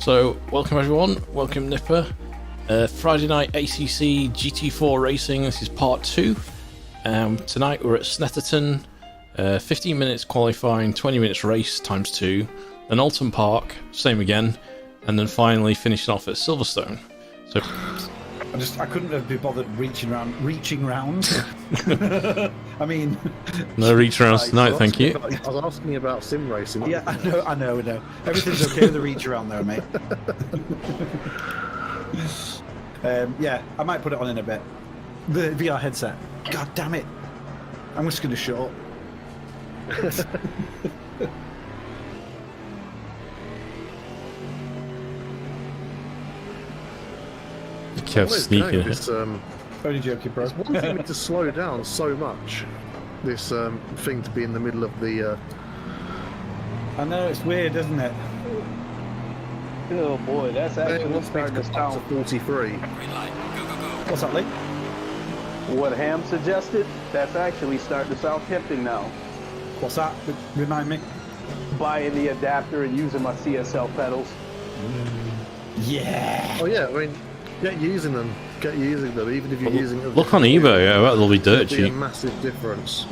So, welcome everyone, welcome Nipper. Friday night ACC GT4 Racing, this is part 2. Tonight we're at Snetterton, 15 minutes qualifying, 20 minutes race times 2. Then Outlon Park, same again. And then finally finishing off at Silverstone. So, I couldn't have been bothered reaching round. I mean, no reach arounds tonight, thank you. I was asking about sim racing. Yeah, I know. Everything's okay with the reach around there, mate. Yeah, I might put it on in a bit. The VR headset. God damn it! I'm just going to shut up. Kev sneaking it. Only joking, bro. It's wanting me to slow down so much. This thing to be in the middle of the. I know, it's weird, isn't it? Oh boy, that's actually starting to sound. 43. What's that, Lee? What Ham suggested, that's actually starting to sound tempting now. What's that? Remind me. Buying the adapter and using my CSL pedals. Yeah. Oh yeah, I mean, get using them, even if you're using them. Look on eBay, I bet they'll be dirt It'll be cheap. a massive difference.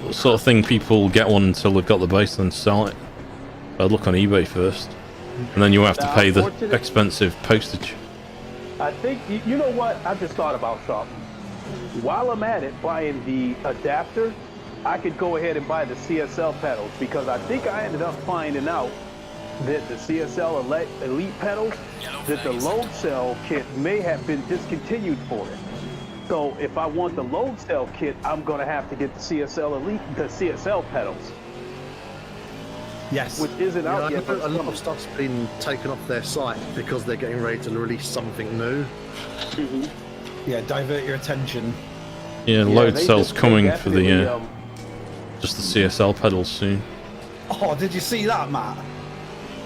The sort of thing people get one until they've got the base and sell it. I'd look on eBay first. And then you have to pay the expensive postage. I think, you know what, I just thought about something. While I'm at it, buying the adapter, I could go ahead and buy the CSL pedals, because I think I ended up finding out that the CSL Elite pedals, that the load cell kit may have been discontinued for it. So if I want the load cell kit, I'm going to have to get the CSL Elite, the CSL pedals. Yes. Which isn't out yet. A lot of stuff's been taken off their site because they're getting ready to release something new. Mm-hmm. Yeah, divert your attention. Yeah, load cell's coming for the just the CSL pedals soon. Oh, did you see that, Matt?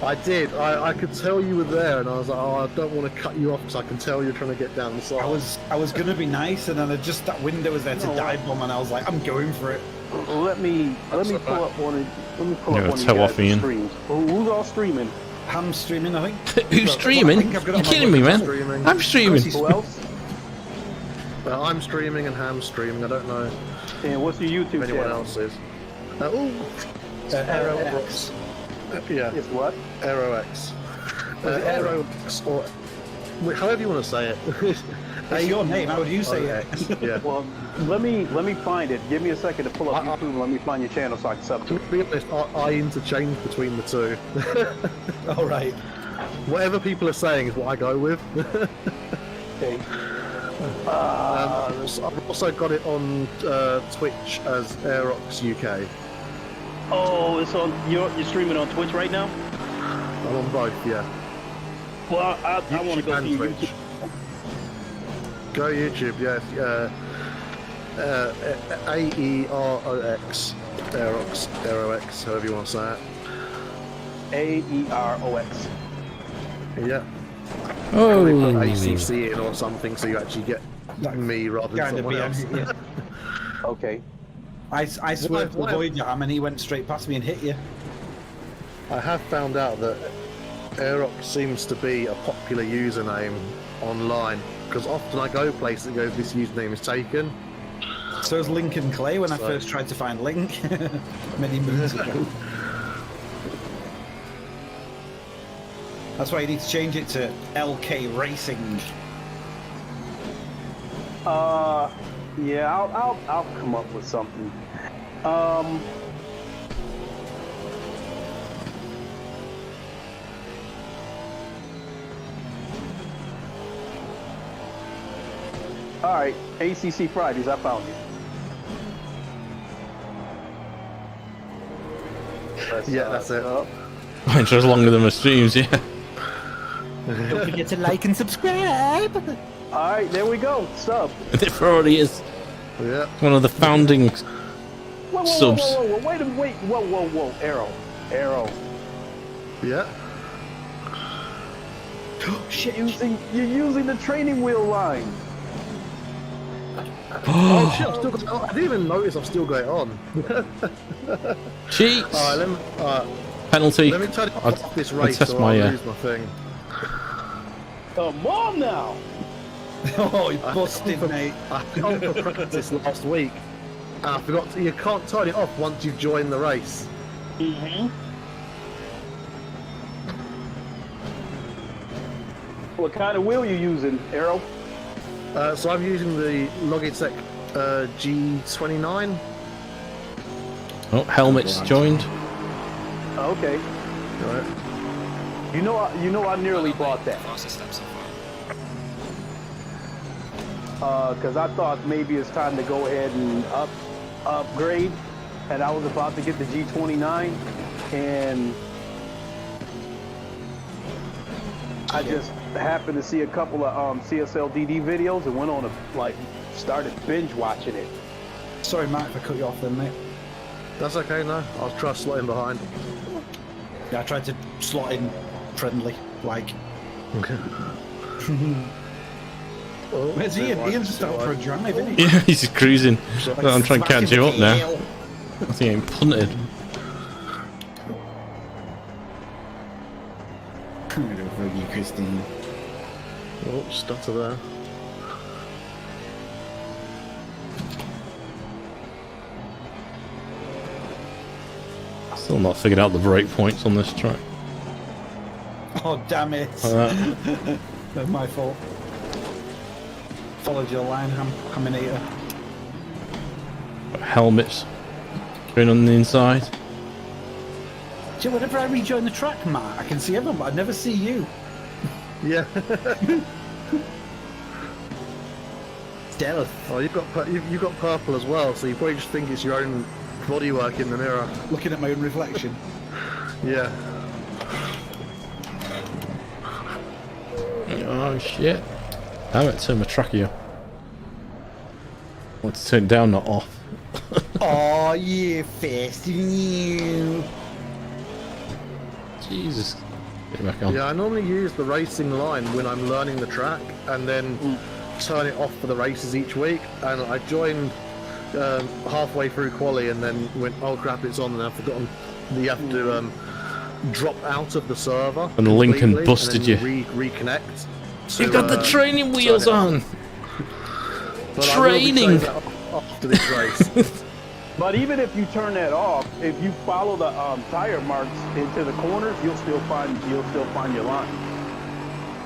I did. I could tell you were there, and I was like, oh, I don't want to cut you off because I can tell you're trying to get down the side. I was gonna be nice, and then that window was there to dive bomb, and I was like, I'm going for it. Let me pull up one of you guys' streams. Who's all streaming? Ham streaming, I think. Who's streaming? You're kidding me, man. Streaming. I'm streaming. Who else? I'm streaming and Ham's streaming. I don't know And what's your YouTube if anyone channel? else is. Aero X. Yeah. It's what? Aero X. Aero X, or however you want to say it. It's your name. How would you say it? Yeah. Well, let me find it. Give me a second to pull up YouTube and let me find your channel so I can sub to To it. be honest, I interchange between the two. All right. Whatever people are saying is what I go with. Okay. I've also got it on Twitch as Aerox UK. Oh, it's on. You're streaming on Twitch right now? I'm on both, yeah. Well, I want to go and to your Twitch. YouTube. Go YouTube, yeah. AEROX, Aerox, however you want to say it. AEROX. Yeah. Oh, ACC in or something, so you actually get me rather than someone else. Yeah. Okay. I swerved to avoid you, Ham, and he went straight past me and hit you. I have found out that Aerox seems to be a popular username online, because often I go places and go, this username is taken. So is Lincoln Clay when I first tried to find Link many moons ago. That's why you need to change it to LK Racing. Yeah, I'll come up with something. All right, ACC Fridays, I found you. That's it. Mine's just longer than my streams, yeah. Don't forget to like and subscribe. All right, there we go. Sub. It already is Yeah. one of the founding subs. Whoa, wait a minute, whoa. Arrow. Yeah. Shit. You're using the training wheel line. Oh shit, I've still got it on. I didn't even notice I've still got it on. Cheats! Alright, Penalty. Let me turn it I'd- off this I'd race test or my, I'll lose my thing. Come on now. Oh, he busted, mate. I got for practice last week, and I forgot you can't turn it off once you've joined the race. Mm-hmm. What kind of wheel you using, Arrow? So I'm using the Logitech G29. Oh, helmet's joined. Okay. Right. You know, I nearly bought that. Fastest step so far. Because I thought maybe it's time to go ahead and upgrade, and I was about to get the G29, and I just happened to see a couple of CSL DD videos and went on started binge watching it. Sorry, Matt, if I cut you off then, mate. That's okay, no. I'll try slotting behind. Yeah, I tried to slot in friendly, like. Oh, Where's Ian? Ian's just out for a drive, isn't he? Yeah, he's just cruising. Like, I'm trying to catch smashing you up the now. tail. I think I'm punted. I'm gonna go for you, Christine. Oh, stutter there. Still not figured out the break points on this track. Oh, damn it. That's my fault. Followed your line, Haminator. Helmets going on the inside. Gee, whenever I rejoin the track, Matt, I can see everyone, but I never see you. Yeah. Stealth. Oh, you've got purple as well, so you probably just think it's your own bodywork in the mirror. Looking at my own reflection. Yeah. Oh shit. Damn it, turn my tracker. I want to turn it down, not off. Oh, yeah, faster than you. Jesus. Get it back on. Yeah, I normally use the racing line when I'm learning the track and then turn it off for the races each week. And I joined halfway through quali and then went, oh crap, it's on, and I've forgotten that you have to drop out of the server. And Lincoln completely, busted and then you. Reconnect. You've got the training wheels on! But I will be Training! turning that off after this race. But even if you turn that off, if you follow the tire marks into the corners, you'll still find your line.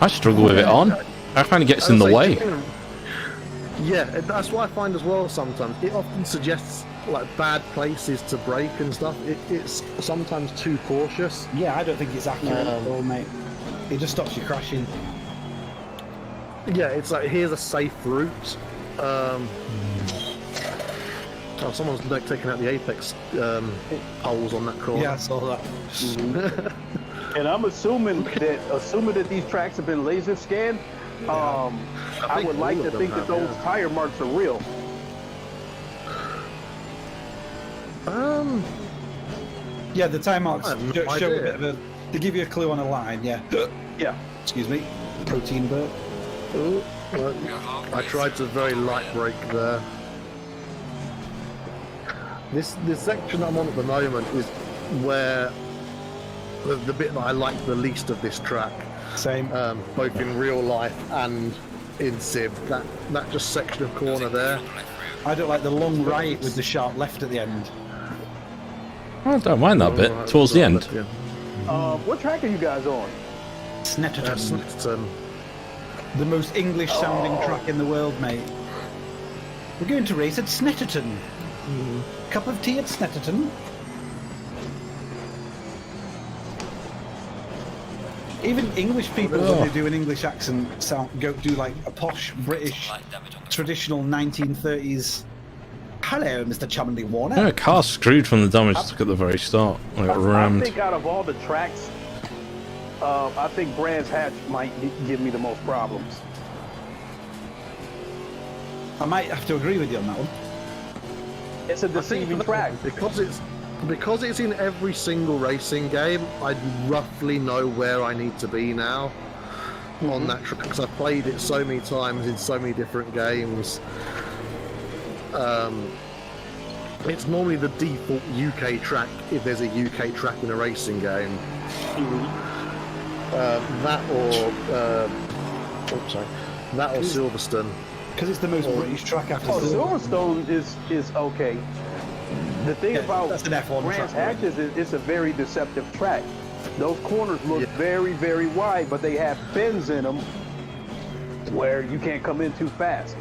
I struggle with it on. I find it gets in the way. Yeah, that's what I find as well sometimes. It often suggests like bad places to brake and stuff. It's sometimes too cautious. Yeah, I don't think it's accurate at all, mate. It just stops you crashing. Yeah, it's like, here's a safe route. Oh, someone's like taking out the apex poles on that corner. Yeah, I saw that. And I'm assuming that these tracks have been laser scanned. I think would like all to of them think that have, those yeah. tire marks are real. Yeah, the time marks I have no show a idea. bit of a... They give you a clue on a line, yeah. Yeah. Excuse me. Protein burp. Ooh, well, I tried to very light brake there. This section I'm on at the moment is where the bit that I like the least of this track, Same. both in real life and in Civ. That just section of corner there. I don't like the long right with the sharp left at the end. I don't mind that bit, towards the end. Yeah. What track are you guys on? Snetterton. Snetterton. The most English sounding track in the world, mate. We're going to race at Snetterton. Cup of tea at Snetterton. Even English people, when they do an English accent, do like a posh British traditional 1930s. Hello, Mr. Chumley Warner. Yeah, car's screwed from the damage took at the very start. I got I rammed. think out of all the tracks, I think Brands Hatch might give me the most problems. I might have to agree with you on that one. It's a deceiving track. Because it's in every single racing game, I roughly know where I need to be now on that track, because I've played it so many times in so many different games. it's normally the default UK track if there's a UK track in a racing game. That or Silverstone. Because it's the most British track after Silverstone is okay. The thing about that's an F1 Brands track. Hatches is it's a very deceptive track. Those corners look very, very wide, but they have bends in them where you can't come in too fast.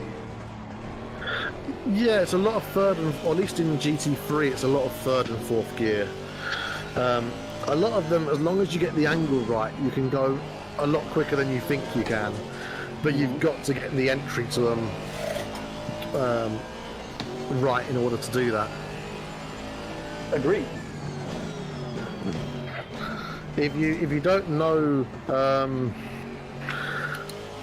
Yeah, it's a lot of third and, or at least in GT3, it's a lot of third and fourth gear. A lot of them, as long as you get the angle right, you can go a lot quicker than you think you can. But you've got to get the entry to them right in order to do that. Agreed. If you don't know, and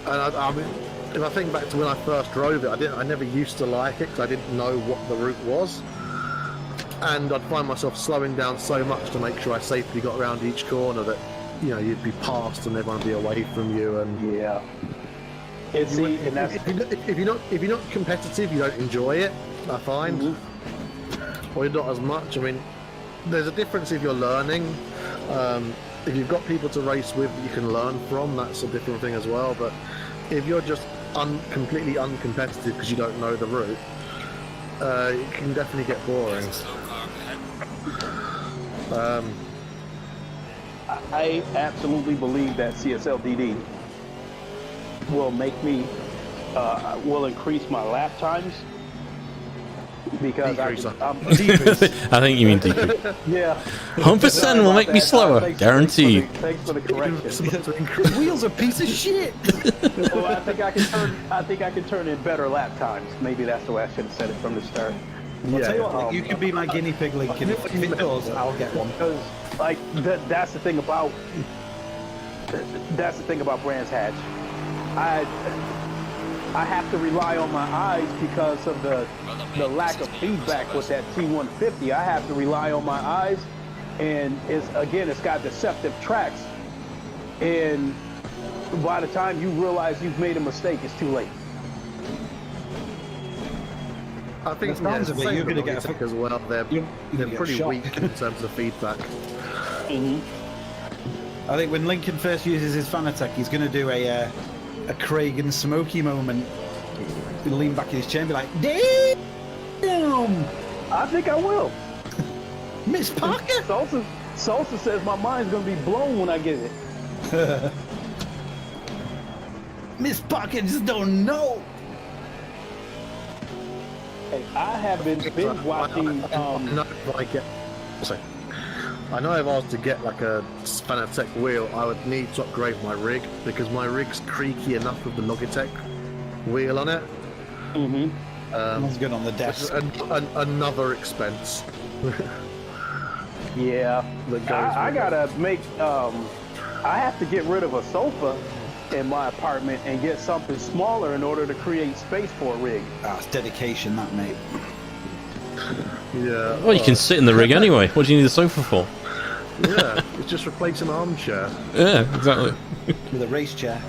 I mean, if I think back to when I first drove it, I never used to like it because I didn't know what the route was, and I'd find myself slowing down so much to make sure I safely got around each corner that, you know, you'd be passed and everyone would be away from you. And Yeah. if you're not competitive, you don't enjoy it, I find, or you're not as much. I mean, there's a difference if you're learning. If you've got people to race with that you can learn from, that's a different thing as well. But if you're just completely uncompetitive because you don't know the route, it can definitely get boring. I absolutely believe that CSLDD will make me, will increase my lap times. Because I'm I think you mean decrease. yeah. 100% will make me slower, guaranteed. Thanks for the correction. Wheels a piece of shit. Well, I think I can turn in better lap times. Maybe that's the way I should have said it from the start. I'll tell you what, like, you can be my guinea pig, Lincoln. If it does, I'll get one. Because like that's the thing about Brands Hatch. I have to rely on my eyes because of the lack of feedback with that T150. I have to rely on my eyes, and it's got deceptive tracks. And by the time you realize you've made a mistake, it's too late. I think The sounds of it, you're going to get as well. They're pretty weak in terms of feedback. I think when Lincoln first uses his Fanatec, he's going to do a Craig and Smokey moment. He'll lean back in his chair and be like, damn! I think I will. Miss Parker! Salsa says my mind's going to be blown when I get it. Miss Parker just don't know! Hey, I have been binge watching. I know if I was to get like a Fanatec wheel, I would need to upgrade my rig because my rig's creaky enough with the Logitech wheel on it. That's good on the desk. Another expense. Yeah, I gotta make. I have to get rid of a sofa in my apartment and get something smaller in order to create space for a rig. That's dedication, that, mate. Yeah. Well, you can sit in the rig anyway. What do you need the sofa for? Yeah, it's just replacing an armchair. Yeah, exactly. With a race chair.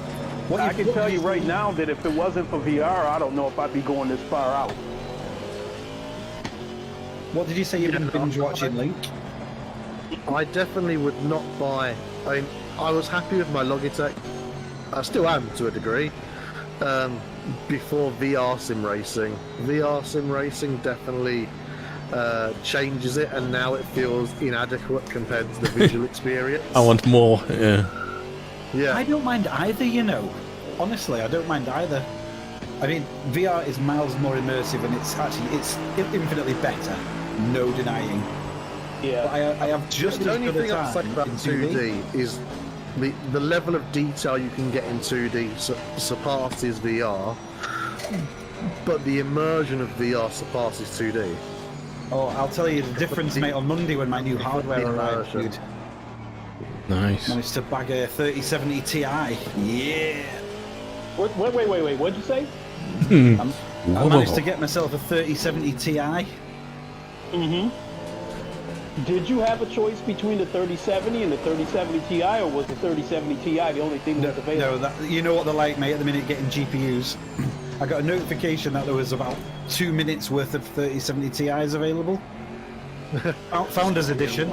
I can tell you right now that if it wasn't for VR, I don't know if I'd be going this far out. What did you say you've been binge watching, Link? I definitely would not buy. I mean, I was happy with my Logitech. I still am to a degree. Before VR sim racing. VR sim racing definitely changes it, and now it feels inadequate compared to the visual experience. I want more, yeah. Yeah. I don't mind either, you know. Honestly, I don't mind either. I mean, VR is miles more immersive, and it's infinitely better. No denying. Yeah. But I have just The as only good a thing I'd say time about in 2D is the level of detail you can get in 2D surpasses VR, but the immersion of VR surpasses 2D. Oh, I'll tell you the difference, mate, on Monday when my new hardware arrived, dude. Nice. Managed to bag a 3070 Ti. Yeah. Wait, what'd you say? I managed to get myself a 3070 Ti. Did you have a choice between the 3070 and the 3070 Ti, or was the 3070 Ti the only thing that's available? No, you know what they're like, mate, at the minute getting GPUs. I got a notification that there was about 2 minutes worth of 3070 Ti's available. Founders edition.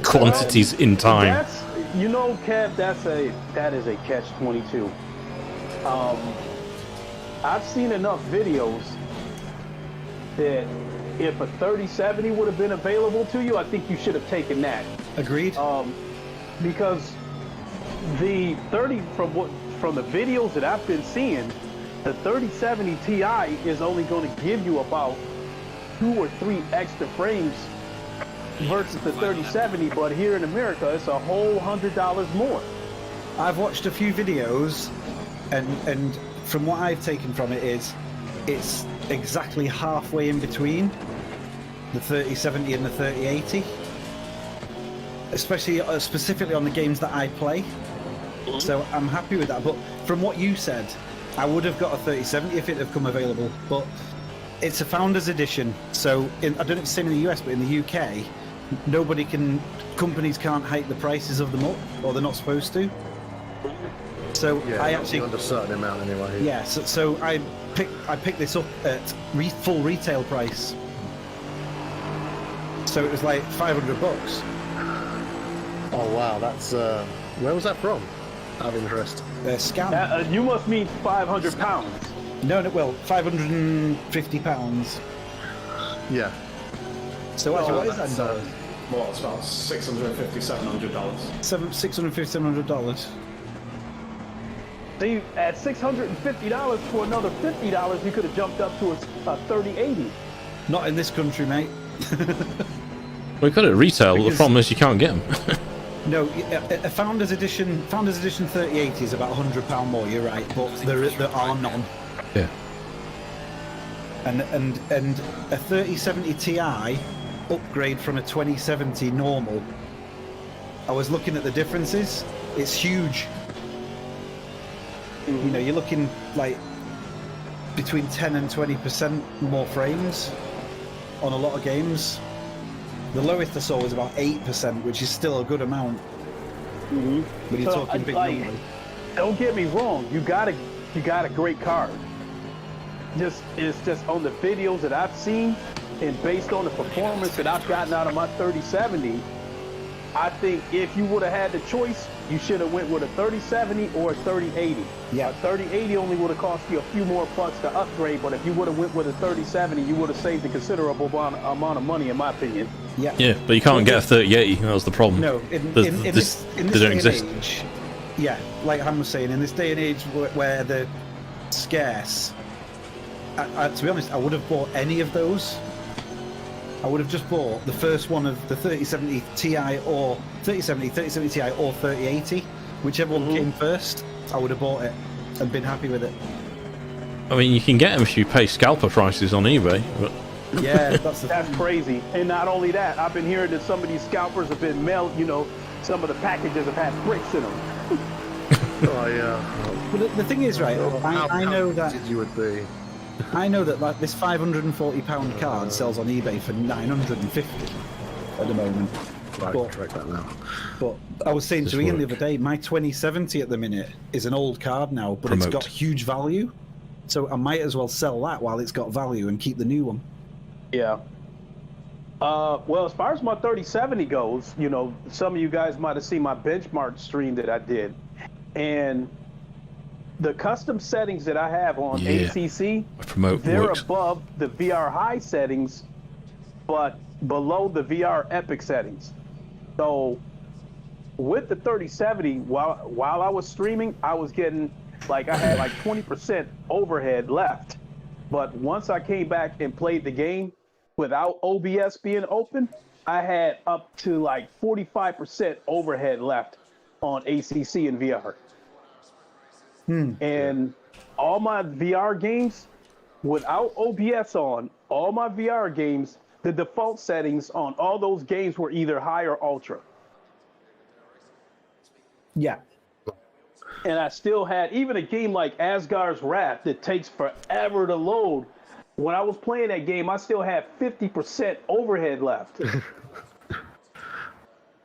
Quantities in time. That's, you know, Kev, that is a catch-22. I've seen enough videos that if a 3070 would have been available to you, I think you should have taken that. Agreed. Because the 30 from the videos that I've been seeing, the 3070 Ti is only going to give you about 2 or 3 extra frames versus the 3070, but here in America, it's a whole $100 more. I've watched a few videos, and from what I've taken from it is, it's exactly halfway in between the 3070 and the 3080. Especially, specifically on the games that I play. So I'm happy with that. But from what you said, I would have got a 3070 if it had come available. But it's a Founders Edition, so I don't know if it's the same in the US, but in the UK, companies can't hike the prices of them up, or they're not supposed to. So Yeah, I actually under a certain amount anyway. yeah. So I picked this up at full retail price. So it was like $500. Oh wow, that's where was that from? Out of interest. Scam. You must mean 500 pounds. No, well, £550. Yeah. So actually, what is that in that's, dollars? Well, it's about $650, $700. $650 See, at $650 for another $50, you could have jumped up to a 3080. Not in this country, mate. We got it at retail. The problem is you can't get them. No, a Founders Edition 3080 is about £100 more. You're right, but there are none. Yeah. And a 3070 Ti upgrade from a 2070 normal. I was looking at the differences. It's huge. You know, you're looking like between 10 and 20% more frames on a lot of games. The lowest I saw was about 8%, which is still a good amount. When you're talking big numbers. Don't get me wrong, you got a great card. It's just on the videos that I've seen, and based on the performance that I've gotten out of my 3070, I think if you would have had the choice, you should have went with a 3070 or a 3080. Yeah. A 3080 only would have cost you a few more bucks to upgrade, but if you would have went with a 3070, you would have saved a considerable amount of money, in my opinion. Yeah. Yeah, but you can't get a 3080. That was the problem. No, in this they day don't and exist. age, yeah, like Han was saying, in this day and age where they're scarce, to be honest, I would have bought any of those. I would have just bought the first one of the 3070 Ti or 3070 Ti or 3080, whichever one came first. I would have bought it and been happy with it. I mean, you can get them if you pay scalper prices on eBay, but Yeah, that's That's crazy. And not only that, I've been hearing that some of these scalpers have been mailed, you know, some of the packages have had bricks in them. Oh yeah. But the thing is, right, I know that you would be. I know that like this £540 card sells on eBay for $950 at the moment. Right, But- track that now. But I was saying Does to Ian the work. other day, my 2070 at the minute is an old card now, but Promote. it's got huge value. So I might as well sell that while it's got value and keep the new one. Yeah. Well, as far as my 3070 goes, you know, some of you guys might have seen my benchmark stream that I did. And the custom settings that I have on Yeah. ACC, promote they're works. above the VR high settings, but below the VR epic settings. So with the 3070, while I was streaming, I was getting, like, I had like 20% overhead left. But once I came back and played the game without OBS being open, I had up to like 45% overhead left on ACC and VR. And all my VR games, without OBS on, all my VR games, the default settings on all those games were either high or ultra. Yeah. And I still had, even a game like Asgard's Wrath that takes forever to load, when I was playing that game, I still had 50% overhead left.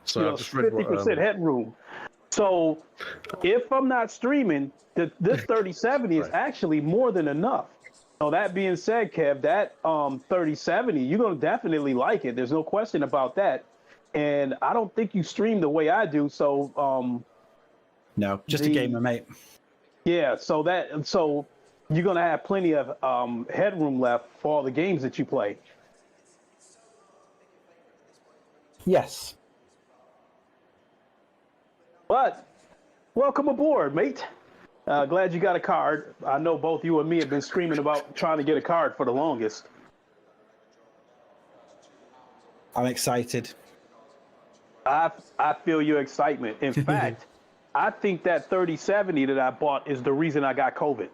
So You I know, just read what, 50% headroom. So if I'm not streaming, this 3070 is actually more than enough. So that being said, Kev, that 3070, you're going to definitely like it. There's no question about that. And I don't think you stream the way I do. So No, just a gamer, mate. yeah, so you're going to have plenty of headroom left for all the games that you play. Yes. But welcome aboard, mate. Glad you got a card. I know both you and me have been screaming about trying to get a card for the longest. I'm excited. I feel your excitement. In fact, I think that 3070 that I bought is the reason I got COVID.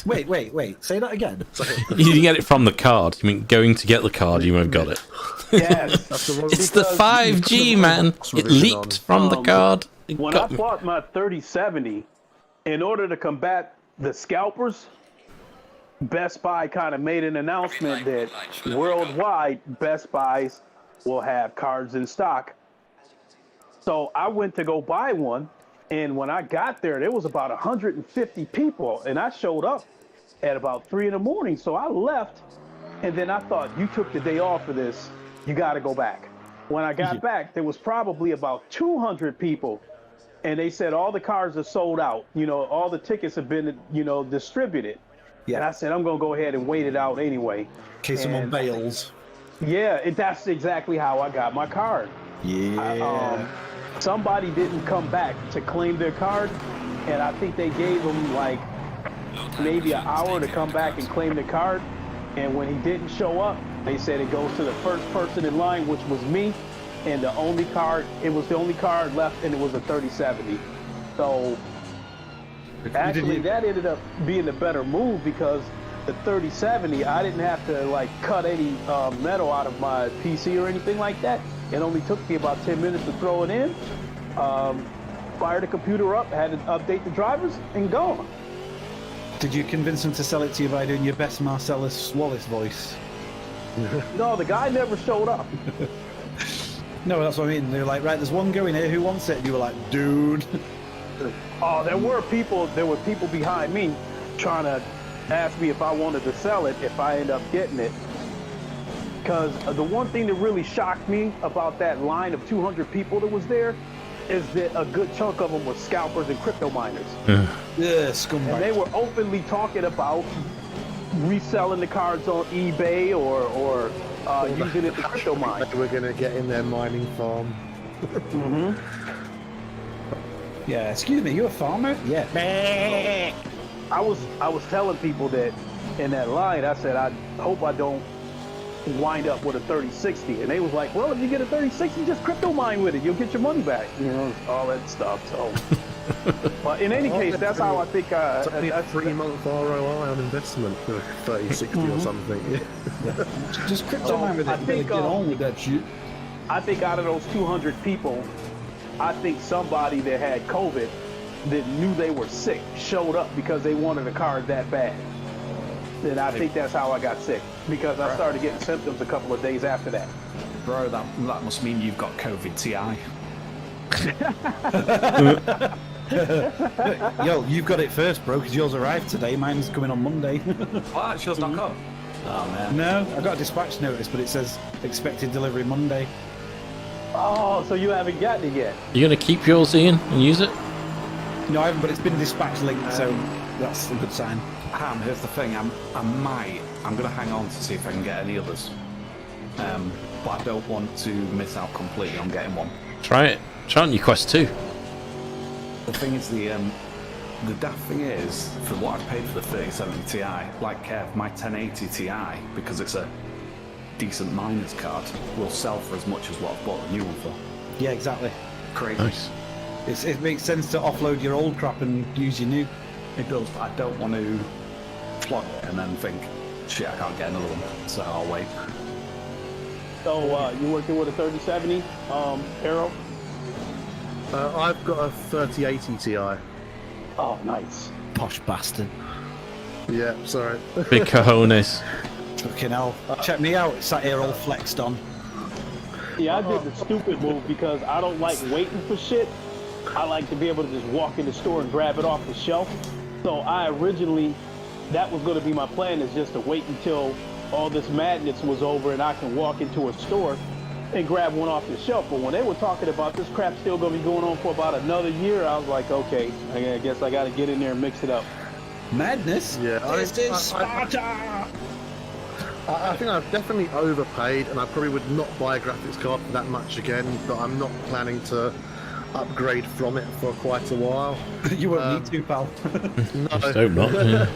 Wait. Say that again. You didn't get it from the card. You mean going to get the card, you may have got it. Yes. It's the 5G, man. It leaked from the card. When I bought my 3070, in order to combat the scalpers, Best Buy kind of made an announcement that worldwide Best Buys will have cards in stock. So I went to go buy one, and when I got there was about 150 people, and I showed up at about 3 in the morning. So I left, and then I thought, you took the day off for this, you got to go back. When I got back, there was probably about 200 people, and they said all the cards are sold out. You know, all the tickets have been, distributed. Yeah. And I said, I'm going to go ahead and wait it out anyway. In case someone bails. Yeah, that's exactly how I got my card. Yeah. Somebody didn't come back to claim their card, and I think they gave them like maybe an hour to come back and claim the card. And when he didn't show up, they said it goes to the first person in line, which was me. And it was the only card left, and it was a 3070. So actually, that ended up being the better move, because the 3070, I didn't have to like cut any metal out of my PC or anything like that. It only took me about 10 minutes to throw it in, fire the computer up, had to update the drivers, and go. Did you convince them to sell it to you by doing your best Marcellus Wallace voice? No, the guy never showed up. No, that's what I mean. They were like, right, there's one going here, who wants it? And you were like, dude. Oh, there were people behind me trying to ask me if I wanted to sell it if I end up getting it. Because the one thing that really shocked me about that line of 200 people that was there is that a good chunk of them were scalpers and crypto miners. Yeah, scumbags. And they were openly talking about reselling the cards on eBay or using it to crypto mine. We're going to get in their mining farm. Mm-hmm. Yeah, excuse me, you a farmer? Yeah. I was telling people that in that line, I said, I hope I don't wind up with a 3060. And they was like, well, if you get a 3060, just crypto mine with it. You'll get your money back. All that stuff. So, but in any case, that's how I think. It's only a 3-month ROI on investment for 3060 or something. Yeah. Just crypto mine with it. I think, get on with that shit. I think out of those 200 people, I think somebody that had COVID that knew they were sick showed up because they wanted a card that bad. And I think that's how I got sick, because I started getting symptoms a couple of days after that. Bro, that must mean you've got COVID TI. Yo, you've got it first, bro, because yours arrived today. Mine's coming on Monday. What? It's yours not come? Oh, man. No, I got a dispatch notice, but it says expected delivery Monday. Oh, so you haven't gotten it yet? You gonna keep yours, Ian, and use it? No, I haven't, but it's been dispatch linked, so that's a good sign. Ham, here's the thing. I'm going to hang on to see if I can get any others. But I don't want to miss out completely on getting one. Try it. Try it on your Quest 2. The thing is, the daft thing is, for what I paid for the 3070 Ti, like Kev, my 1080 Ti, because it's a decent miner's card, will sell for as much as what I've bought the new one for. Yeah, exactly. Crazy. Nice. It makes sense to offload your old crap and use your new. It does, but I don't want to flog it and then think, shit, I can't get another one, so I'll wait. So you working with a 3070, Arrow? I've got a 3080 Ti. Oh, nice. Posh bastard. Yeah, sorry. Big cojones. Fucking hell. Check me out. It's sat here all flexed on. Yeah, I did the stupid move because I don't like waiting for shit. I like to be able to just walk in the store and grab it off the shelf. So I originally, that was going to be my plan, is just to wait until all this madness was over and I can walk into a store and grab one off the shelf. But when they were talking about this crap still going to be going on for about another year, I was like, okay, I guess I got to get in there and mix it up. Madness? Yeah, This is Sparta! I think I've definitely overpaid, and I probably would not buy a graphics card for that much again, but I'm not planning to upgrade from it for quite a while. You won't need to, pal. No. Just hope not. Yeah.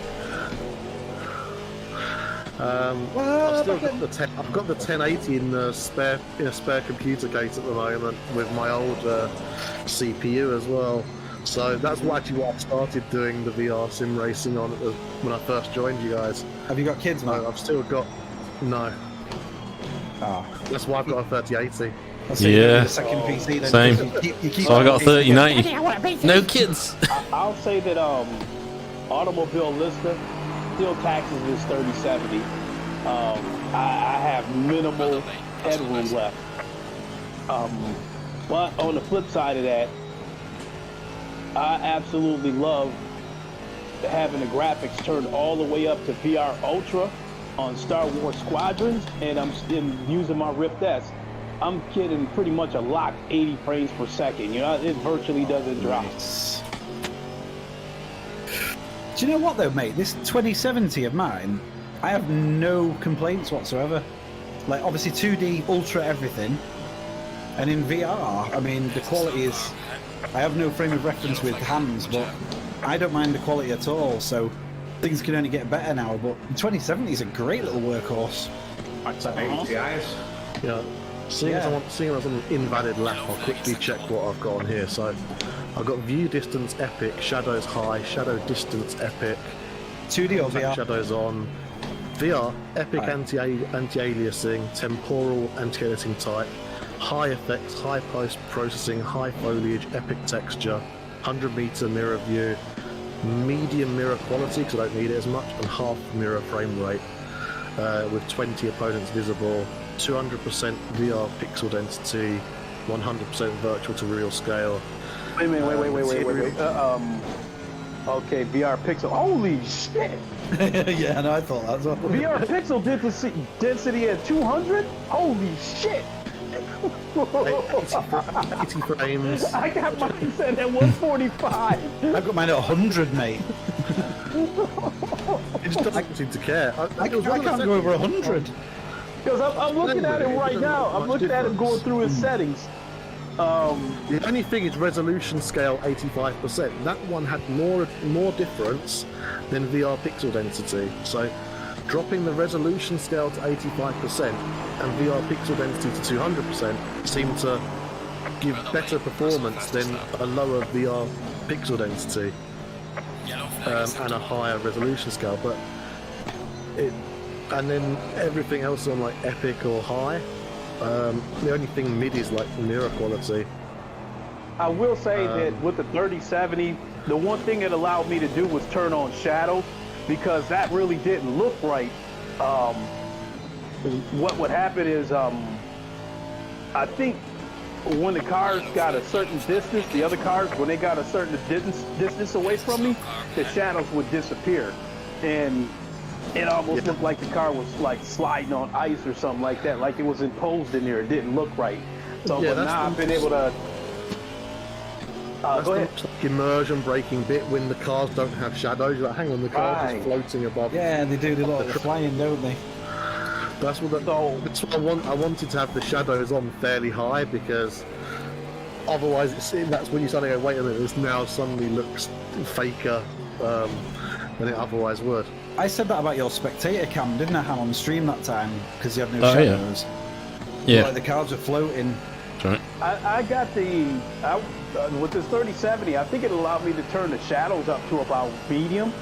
I've still got the I've got the 1080 in a spare computer case at the moment with my old CPU as well. So that's actually what I started doing the VR sim racing on when I first joined you guys. Have you got kids, man? No, I've still got no. Ah. That's why I've got a 3080. I'll say you Yeah. need a second PC then. Same. You keep So I got a PC. 3090. No kids. I'll say that Automobile Lister still taxes this 3070. I have minimal headroom left. But on the flip side of that, I absolutely love having the graphics turned all the way up to VR Ultra on Star Wars Squadrons, and I'm still using my Rift S. I'm getting pretty much a locked 80 frames per second. You know, it virtually doesn't drop. Nice. Do you know what though, mate? This 2070 of mine, I have no complaints whatsoever. Like, obviously 2D, ultra everything. And in VR, I mean, the quality is... I have no frame of reference with hands, but I don't mind the quality at all, so things can only get better now. But the 2070 is a great little workhorse. Yeah. Seeing as I'm on invalid lap, I'll quickly check what I've got on here. So I've got view distance epic, shadows high, shadow distance epic, 2D or VR? shadows on, VR epic Right. anti-aliasing, temporal anti-aliasing type, high effects, high post processing, high foliage, epic texture, 100-meter mirror view, medium mirror quality because I don't need it as much, and half mirror frame rate with 20 opponents visible, 200% VR pixel density, 100% virtual to real scale. Wait. Okay, VR Pixel. Holy shit! Yeah, no, I thought that as well. VR Pixel density at 200? Holy shit! 80 frames. I got mine set at 145. I've got mine at 100, mate. It just doesn't seem to care. I can't go over 100. Because I'm looking at it right now. I'm looking at it going through his settings. The only thing is resolution scale 85%. That one had more difference than VR pixel density. So dropping the resolution scale to 85% and VR pixel density to 200% seemed to give better performance than a lower VR pixel density and a higher resolution scale. But and then everything else on like epic or high. The only thing mid is like mirror quality. I will say that with the 3070, the one thing it allowed me to do was turn on shadows, because that really didn't look right. What would happen is, I think when the cars got a certain distance, the other cars, when they got a certain distance away from me, the shadows would disappear. And it almost looked like the car was like sliding on ice or something like that, like it was imposed in there. It didn't look right. So but now I've been able to... go ahead. Like immersion breaking bit when the cars don't have shadows. You're like, hang on, the car's just floating above. Yeah, they do. They look flying, don't they? That's what. That's what I wanted to have the shadows on fairly high, because otherwise that's when you suddenly go, wait a minute, this now suddenly looks faker than it otherwise would. I said that about your spectator cam, didn't I, Ham, on stream that time, because you had no shadows. Yeah. Like the cars are floating. That's right. I got with this 3070, I think it allowed me to turn the shadows up to about medium.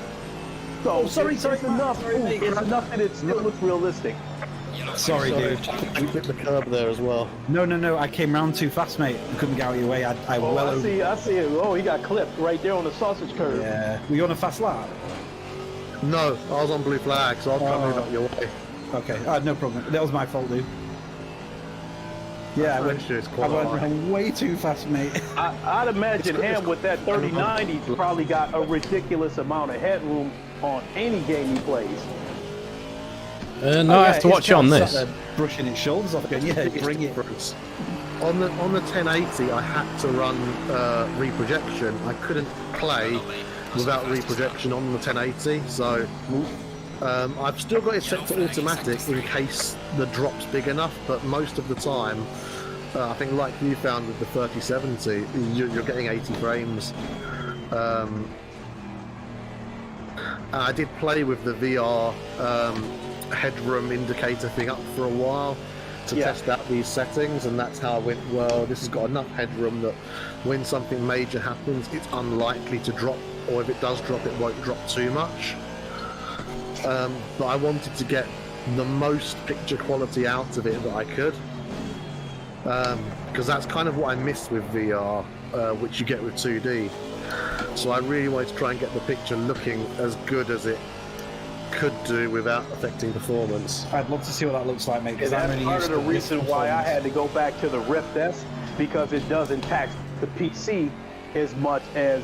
So it's enough. It's enough that it still looks realistic. Sorry, dude. You hit the curb there as well. No. I came round too fast, mate. I couldn't get out of your way. I see it. Oh, he got clipped right there on the sausage curve. Yeah. Were you on a fast lap? No, I was on blue flag, so I was trying to move up your way. Okay. No problem. That was my fault, dude. Yeah, I That went, ratio is I quite went high. around way too fast, mate. I'd imagine him with that 3090 's probably got a ridiculous amount of headroom on any game he plays. No, I have to watch you on this. Brushing its shoulders off, going, yeah, bring it. On the 1080, I had to run reprojection. I couldn't play without reprojection on the 1080, so I've still got it set to automatic in case the drop's big enough. But most of the time, I think like you found with the 3070, you're getting 80 frames. And I did play with the VR headroom indicator thing up for a while to test out these settings, and that's how I went, well, this has got enough headroom that when something major happens, it's unlikely to drop, or if it does drop, it won't drop too much. But I wanted to get the most picture quality out of it that I could, because that's kind of what I missed with VR, which you get with 2D. So I really wanted to try and get the picture looking as good as it could do without affecting performance. I'd love to see what that looks like, mate. And that's part of the reason why I had to go back to the Rift S, because it doesn't tax the PC as much as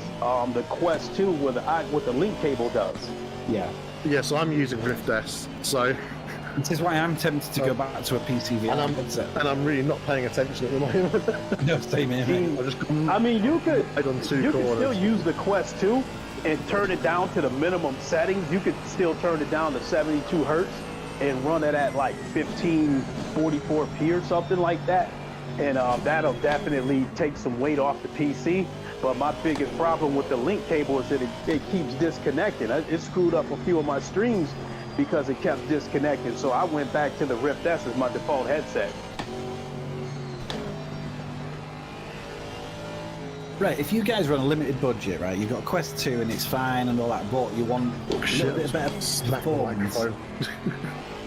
the Quest 2 with the link cable does. Yeah. Yeah, so I'm using Rift S, so... This is why I'm tempted to go back to a PC VR headset. And I'm really not paying attention at the moment. No, same here, mate. I mean, you could corners. still use the Quest 2 and turn it down to the minimum settings. You could still turn it down to 72 hertz and run it at like 1544p or something like that. And that'll definitely take some weight off the PC. But my biggest problem with the link cable is that it keeps disconnecting. It screwed up a few of my streams because it kept disconnecting. So I went back to the Rift S as my default headset. Right, if you guys run a limited budget, right, you've got a Quest 2 and it's fine and all that, but you want a little bit better performance.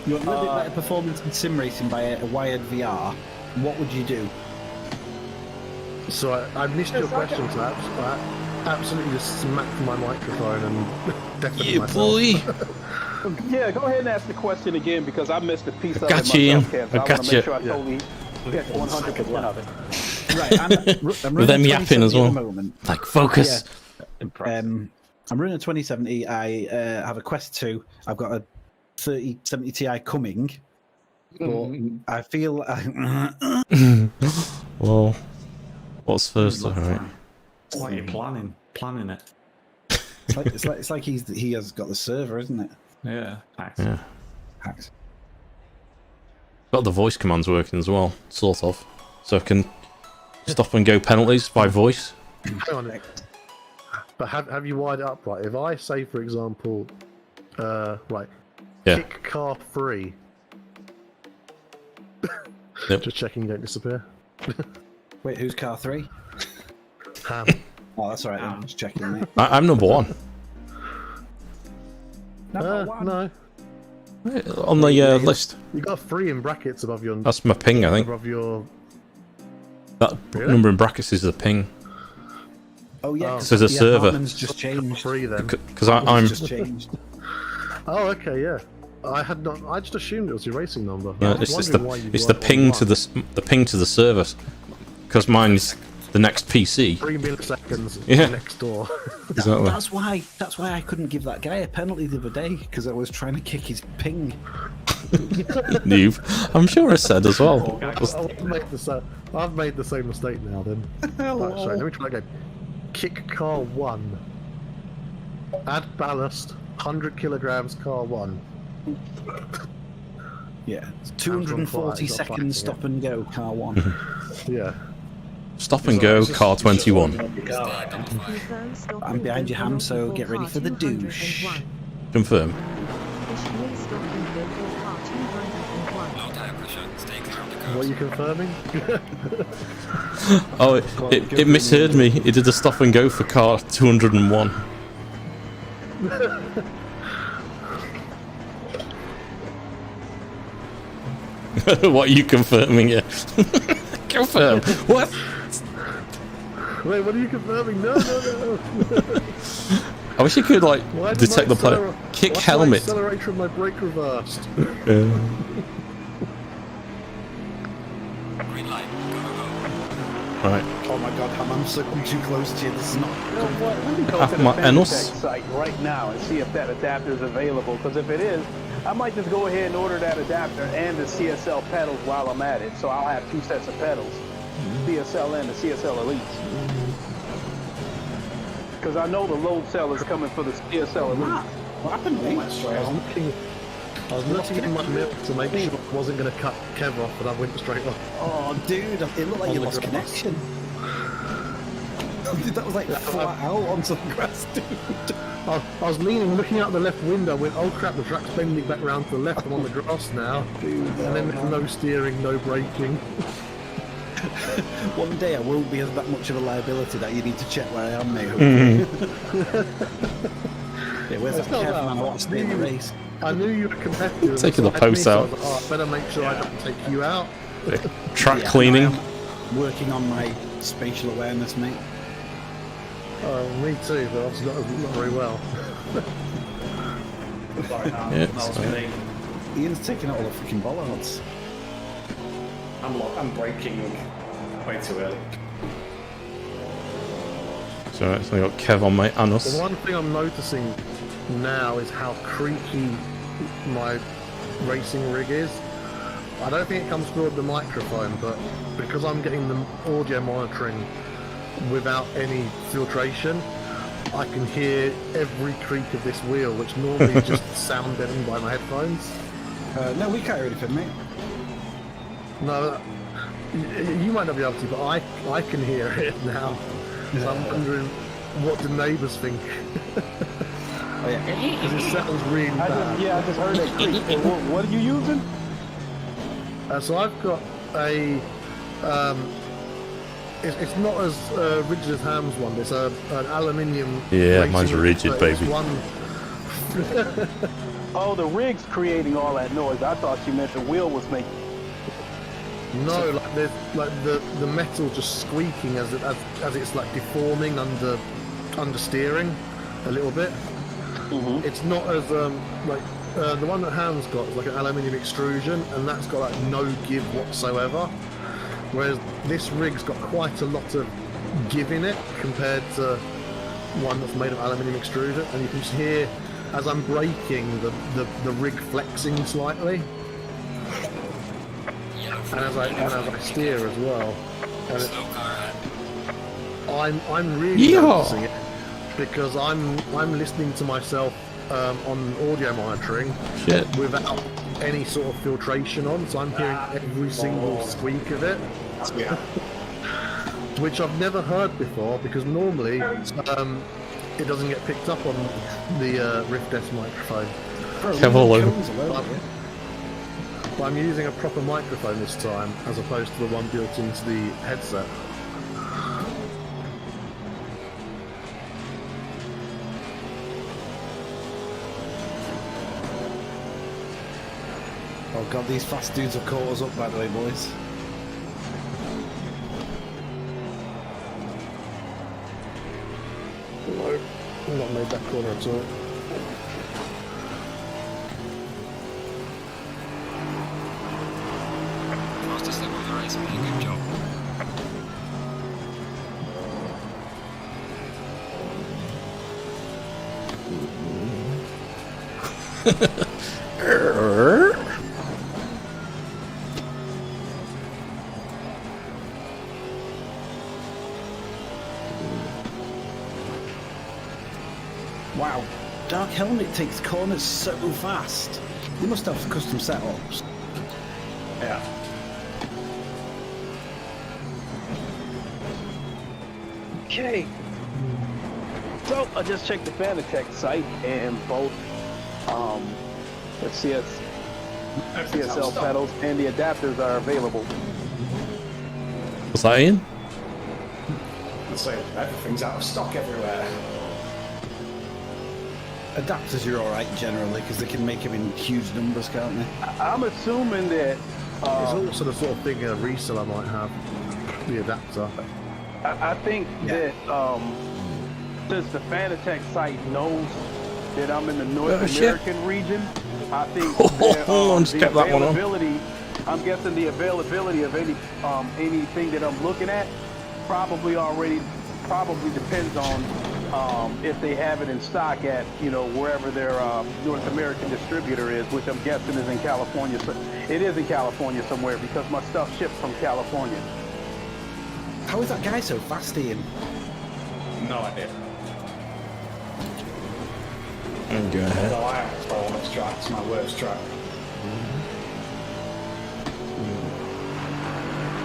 You want a little bit better performance in sim racing by a wired VR, what would you do? So I missed your question, Taps. I absolutely just smacked my microphone and deafened myself. Boy. Yeah, go ahead and ask the question again because I missed a piece of Got it you, Ian. myself, Kev. I got want to you. make sure I totally get 100% of it. Right, I'm With them running a yapping as 2070 well. at the moment. Like, focus. I'm running a 2070. I have a Quest 2. I've got a 3070 Ti coming. But I feel... Well, what's first, alright? It's like you're planning it. it's like he has got the server, isn't it? Yeah. Yeah. Hacked. Got the voice commands working as well, sort of. So I can stop and go penalties by voice. Hang on. But have you wired it up right? If I say, for example, right, kick car 3. Yep. Just checking you don't disappear. Wait, who's car 3? Ham. Oh, that's alright, I'm just checking, mate. I'm number 1. No. On the list. You got 3 in brackets above your. That's my ping, I think. Above your. That number in brackets is the ping. Oh yeah, So there's a server. Apartment's just changed. 3 then. Because I'm... Just changed. Oh, okay, yeah. I had not. I just assumed it was your racing number. Yeah, it's the ping to the ping to the server. Because mine's the next PC. 3 milliseconds Yeah. next door. Exactly. That's why I couldn't give that guy a penalty the other day because I was trying to kick his ping. Noob. I'm sure I said as well. I've made the same mistake now then. Right, sorry, let me try again. Kick car 1. Add ballast, 100 kilograms car 1. Yeah, 240 seconds stop and go car 1. Yeah. Stop and go, car 21. I'm behind you, Ham, so get ready for the douche. Confirm. What are you confirming? Oh, it misheard me. It did a stop and go for car 201. What are you confirming here? Confirm. What? Wait, what are you confirming? No. I wish you could like Why did detect my the player. Kick helmet. Accelerator and my brake reversed. Yeah. Green light. Right. Oh my god, I'm too close to you. This is not. You know what? Let me go Half to the my Fanatec anus. site right now and see if that adapter is available. Because if it is, I might just go ahead and order that adapter and the CSL pedals while I'm at it. So I'll have 2 sets of pedals, CSL and the CSL Elites. Because I know the load cell is coming for the CSL Elites. What happened, mate? I was looking in my milk to make sure I wasn't going to cut Kev off, but I went straight off. Oh, dude, it looked like you lost connection. That was like flat out onto the grass, dude. I was leaning, looking out the left window, went, oh crap, the track's bending back round to the left, I'm on the grass now. Dude, And then there's no steering, no braking. One day I won't be that much of a liability that you need to check where I am, mate. Yeah, where's that not Kev, that man? I want to stay in the race. I knew you were competitive. Taking the so I had posts me, so I out. was like, oh, I better make sure I don't take you out. Track Yeah, cleaning. I'm working on my spatial awareness, mate. Me too, but obviously not very well. Yeah, That was so- me. Ian's taking out all the freaking bollards. I'm braking way too early. So I got Kev on my The anus. one thing I'm noticing now is how creaky my racing rig is. I don't think it comes through with the microphone, but because I'm getting the audio monitoring without any filtration, I can hear every creak of this wheel, which normally is just sound deadened by my headphones. No, we can't hear anything, mate. No, you might not be able to, but I can hear it now. So I'm wondering, what do neighbours think? Oh, yeah. Because it sounds really bad. I just heard that creak. What are you using? So I've got a. It's not as rigid as Ham's one. It's an aluminium. Yeah, racing mine's rig, rigid, but it's baby. One. Oh, the rig's creating all that noise. I thought you meant the wheel was making. No, like there's like the metal just squeaking as it's like deforming under steering a little bit. Mm-hmm. It's not as like the one that Ham's got is like an aluminium extrusion, and that's got like no give whatsoever. Whereas this rig's got quite a lot of give in it compared to one that's made of aluminium extrusion, and you can just hear as I'm braking the rig flexing slightly. And as I steer as well, and I'm really noticing it because I'm listening to myself on audio monitoring Shit. without any sort of filtration on, so I'm hearing every single squeak of it, which I've never heard before because normally it doesn't get picked up on the Rift S microphone. Kev all over. But I'm using a proper microphone this time, as opposed to the one built into the headset. Oh god, these fast dudes have caught us up, by the way, boys. No, I've not made that corner at all. Fastest lap of the race, mate. Good job. Wow, Dark Helmet takes corners so fast. They must have custom setups. Yeah. Okay. So I just checked the Fanatec site, and both the CSL pedals and the adapters are available. What's that, Ian? So everything's out of stock everywhere. Adapters are alright generally because they can make them in huge numbers, can't they? I'm assuming that It's also the sort of thing a reseller might have, the adapter. I think that since the Fanatec site knows that I'm in the North shit. American region, I think Just kept that one on. availability. I'm guessing the availability of anything that I'm looking at probably depends on if they have it in stock at, you know, wherever their North American distributor is, which I'm guessing is in California. So it is in California somewhere because my stuff shipped from California. How is that guy so fast, Ian? No idea. Go ahead. So I have to on this track. It's my worst track.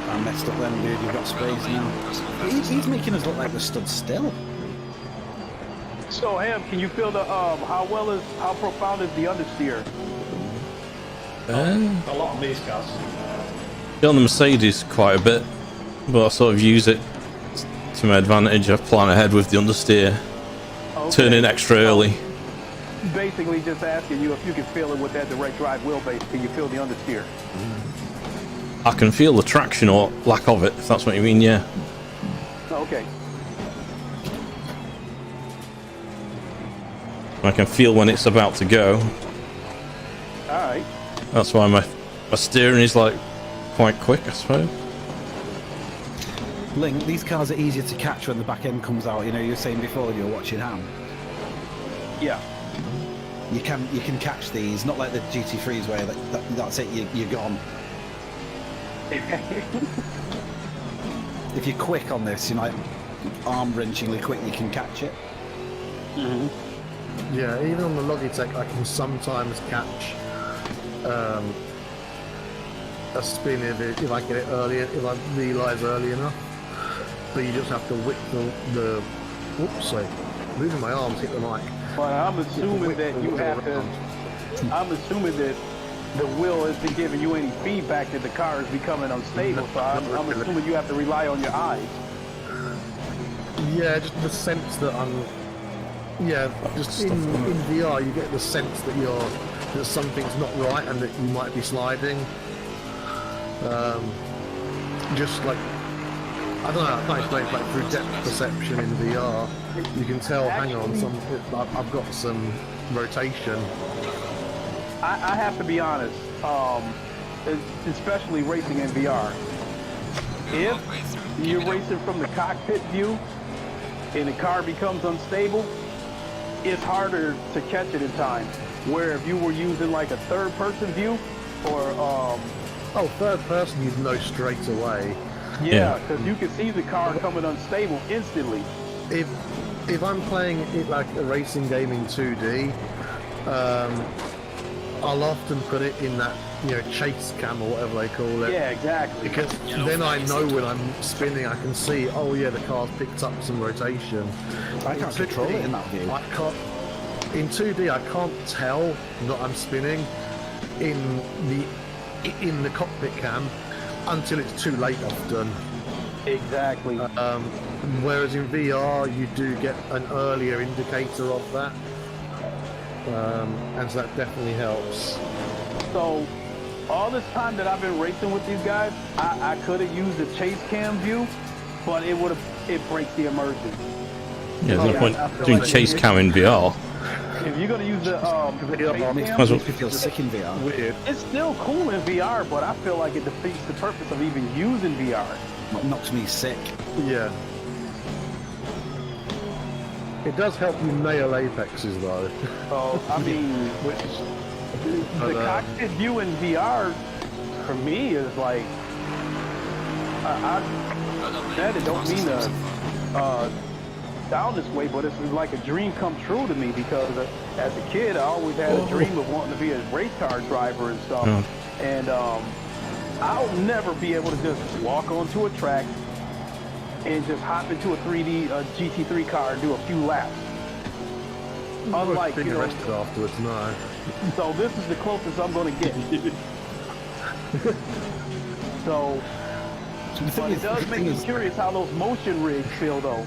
I messed up then, dude. You've got sprays now. He's making us look like we're stood still. So Ham, can you feel the how profound is the understeer? A lot of these cars. On the Mercedes quite a bit, but I sort of use it to my advantage. I plan ahead with the understeer, turn in extra early. Basically just asking you if you can feel it with that direct drive wheelbase. Can you feel the understeer? I can feel the traction or lack of it, if that's what you mean, yeah. Okay. I can feel when it's about to go. Alright. That's why my steering is like quite quick, I suppose. Link, these cars are easier to catch when the back end comes out. You know, you were saying before when you were watching Ham. Yeah. You can catch these, not like the GT3s where that's it, you're gone. If you're quick on this, you're like arm-wrenchingly quick, you can catch it. Mm-hmm. Yeah, even on the Logitech, I can sometimes catch a spin if I get it early, if I realise early enough. But you just have to whip the whoops, moving my arms hit the mic. But I'm assuming that you have to. I'm assuming that the wheel isn't giving you any feedback that the car is becoming unstable. So I'm assuming you have to rely on your eyes. Yeah, just the sense that I'm. Yeah, just in VR, you get the sense that something's not right and that you might be sliding. Just like, I don't know, I can't explain, like through depth perception in VR, you can tell, hang on, I've got some rotation. I have to be honest, especially racing in VR. If you're racing from the cockpit view and the car becomes unstable, it's harder to catch it in time. Where if you were using like a third-person view, or third person, you'd know straight away. Yeah, because you can see the car coming unstable instantly. If I'm playing it like a racing game in 2D, I'll often put it in that, you know, chase cam or whatever they call it. Yeah, exactly. Because then I know when I'm spinning, I can see, oh yeah, the car's picked up some rotation. I can't control it in that view. In 2D, I can't tell that I'm spinning in the cockpit cam until it's too late often. Exactly. Whereas in VR, you do get an earlier indicator of that. And so that definitely helps. So, all this time that I've been racing with these guys, I could have used the chase cam view, but it breaks the immersion. Yeah, there's no point doing chase cam in VR. If you're gonna use the chase Makes me feel sick in VR. Weird. it's still cool in VR, but I feel like it defeats the purpose of even using VR. What knocks me sick. Yeah. It does help you nail apexes though. So, I mean, the cockpit view in VR, for me, is like, I don't mean to down this way, but it's like a dream come true to me because as a kid, I always had a dream of wanting to be a race car driver and stuff. And I'll never be able to just walk onto a track and just hop into a 3D GT3 car and do a few laps. Unlike, being arrested afterwards, no. So this is the closest I'm going to get. So, but it does make me curious how those motion rigs feel, though.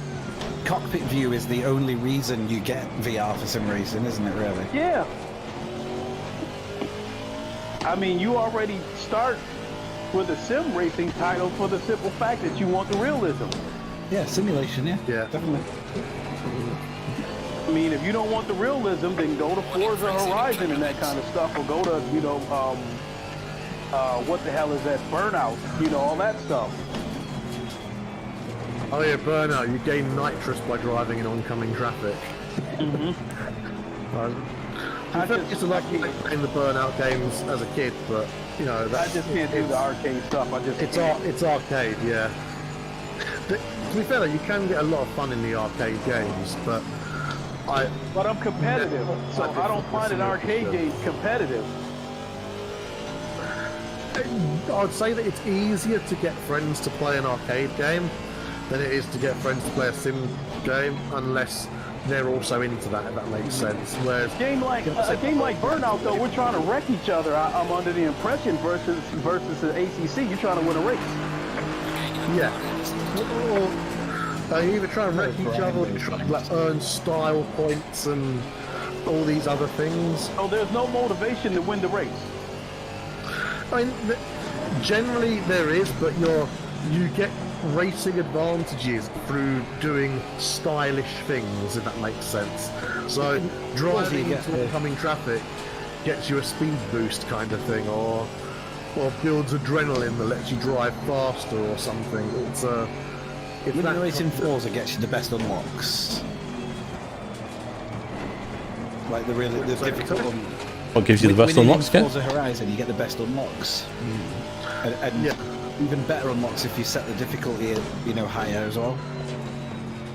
Cockpit view is the only reason you get VR for some reason, isn't it, really? Yeah. I mean, you already start with a sim racing title for the simple fact that you want the realism. Yeah, simulation, yeah. Yeah. Definitely. I mean, if you don't want the realism, then go to Forza Horizon and that kind of stuff, or go to, you know, what the hell is that, Burnout, you know, all that stuff. Oh yeah, burnout. You gain nitrous by driving in oncoming traffic. I used to like playing the burnout games as a kid, but you know, I just can't do the arcade stuff. It's arcade, yeah. To be fair though, you can get a lot of fun in the arcade games, but I'm competitive, so I don't find an arcade game competitive. I'd say that it's easier to get friends to play an arcade game than it is to get friends to play a sim game, unless they're also into that, if that makes sense. Whereas a game like Burnout, though, we're trying to wreck each other. I'm under the impression versus the ACC, you're trying to win a race. Yeah. Or you either try and wreck each other, or you try to like, earn style points and all these other things. So there's no motivation to win the race. I mean, generally there is, but you get racing advantages through doing stylish things, if that makes sense. So driving into oncoming traffic gets you a speed boost kind of thing, or builds adrenaline that lets you drive faster or something. Winning the race in Forza gets you the best unlocks. Like the difficult one. What gives you the best unlocks, Ken? Forza Horizon, you get the best unlocks. And yeah. Even better unlocks if you set the difficulty, higher as well.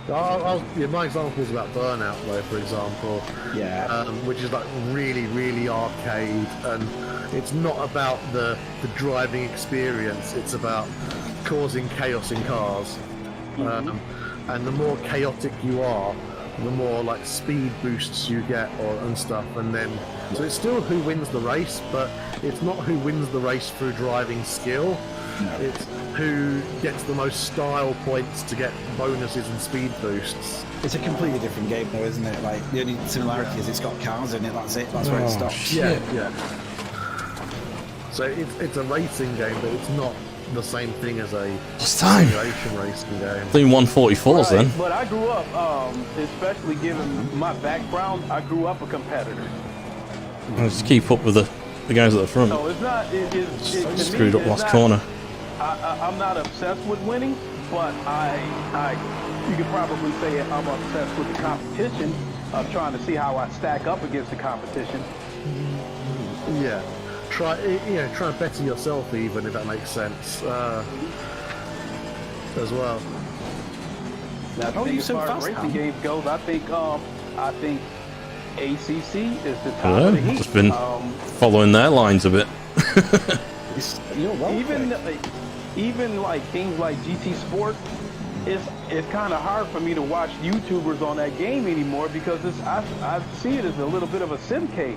My example is about Burnout, though, for example. Yeah. Which is like really, really arcade, and it's not about the driving experience. It's about causing chaos in cars. And the more chaotic you are, the more like speed boosts you get and stuff, and then so it's still who wins the race, but it's not who wins the race through driving skill. No. It's who gets the most style points to get bonuses and speed boosts. It's a completely different game though, isn't it? Like the only similarity is it's got cars in it, that's it, that's where it stops. Yeah. So it's a racing game, but it's not the same thing as a simulation racing game. Doing 144s then. But I grew up, especially given my background, I grew up a competitor. I'll just keep up with the guys at the front. No, it's not. It's screwed up last corner. I'm not obsessed with winning, but you could probably say I'm obsessed with the competition of trying to see how I stack up against the competition. Yeah. Try and better yourself, even if that makes sense, as well. Now, as far as racing games goes, I think ACC is the top of the heap. Just been following their lines a bit. Even like games like GT Sport, it's kind of hard for me to watch YouTubers on that game anymore because I see it as a little bit of a sim cake.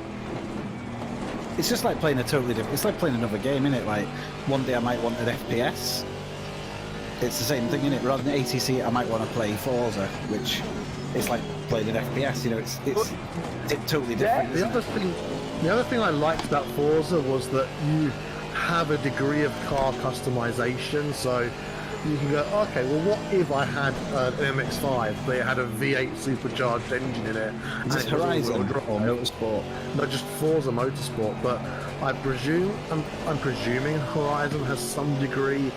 It's just like playing it's like playing another game, isn't it? Like one day I might want an FPS. It's the same thing, isn't it? Rather than ACC, I might want to play Forza, which is like playing an FPS. It's totally different. The other thing I liked about Forza was that you have a degree of car customization, so you can go, okay, well, what if I had an MX-5, but it had a V8 supercharged engine in it? Is this Horizon or Motorsport? No, just Forza Motorsport, but I'm presuming Horizon has some degree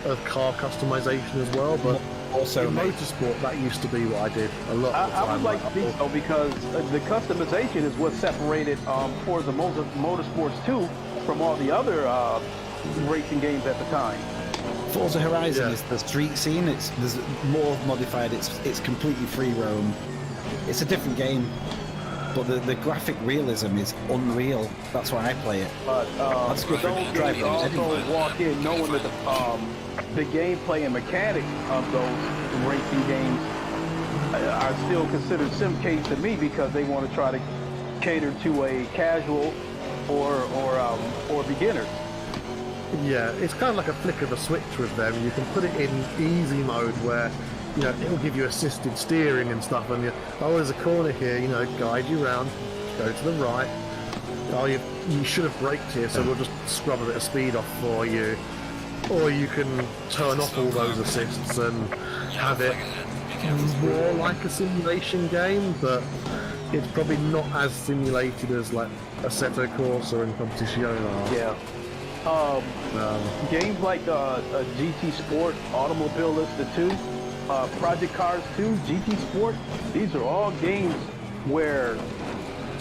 of car customization as well, but also in Motorsport, that used to be what I did a lot of the time. I would like to think so, because the customization is what separated Forza Motorsports 2 from all the other racing games at the time. Forza Horizon is the street scene. There's more modified. It's completely free roam. It's a different game, but the graphic realism is unreal. That's why I play it. But those games also walk in knowing that the gameplay and mechanics of those racing games are still considered simcades to me, because they want to try to cater to a casual or beginners. Yeah, it's kind of like a flick of a switch with them. You can put it in easy mode where, it'll give you assisted steering and stuff, and there's a corner here, guide you around, go to the right. Oh, you should have braked here, so we'll just scrub a bit of speed off for you. Or you can turn off all those assists and have it more like a simulation game, but it's probably not as simulated as like Assetto Corsa and Competizione are. Yeah. Games like GT Sport, Automobilista 2, Project Cars 2, GT Sport, these are all games where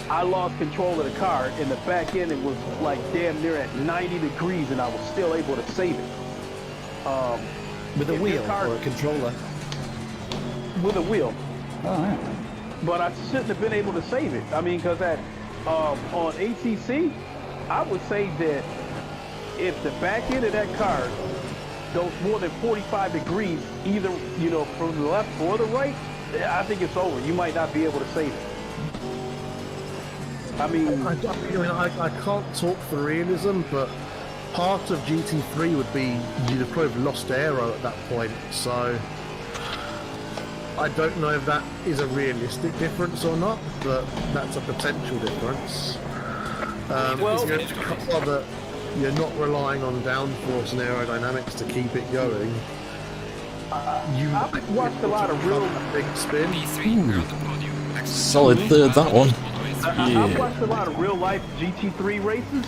I lost control of the car. In the back end, it was like damn near at 90 degrees, and I was still able to save it. With a wheel or a controller? With a wheel. Oh, yeah. But I shouldn't have been able to save it. I mean, because on ACC, I would say that if the back end of that car goes more than 45 degrees, either, you know, from the left or the right, I think it's over. You might not be able to save it. I mean, I can't talk for realism, but part of GT3 would be you'd have probably lost aero at that point, so I don't know if that is a realistic difference or not, but that's a potential difference. Well, you're a car that you're not relying on downforce and aerodynamics to keep it going. I've watched a lot of real big spin. P3 around the podium. Solid third, that one. I've watched a lot of real life GT3 races,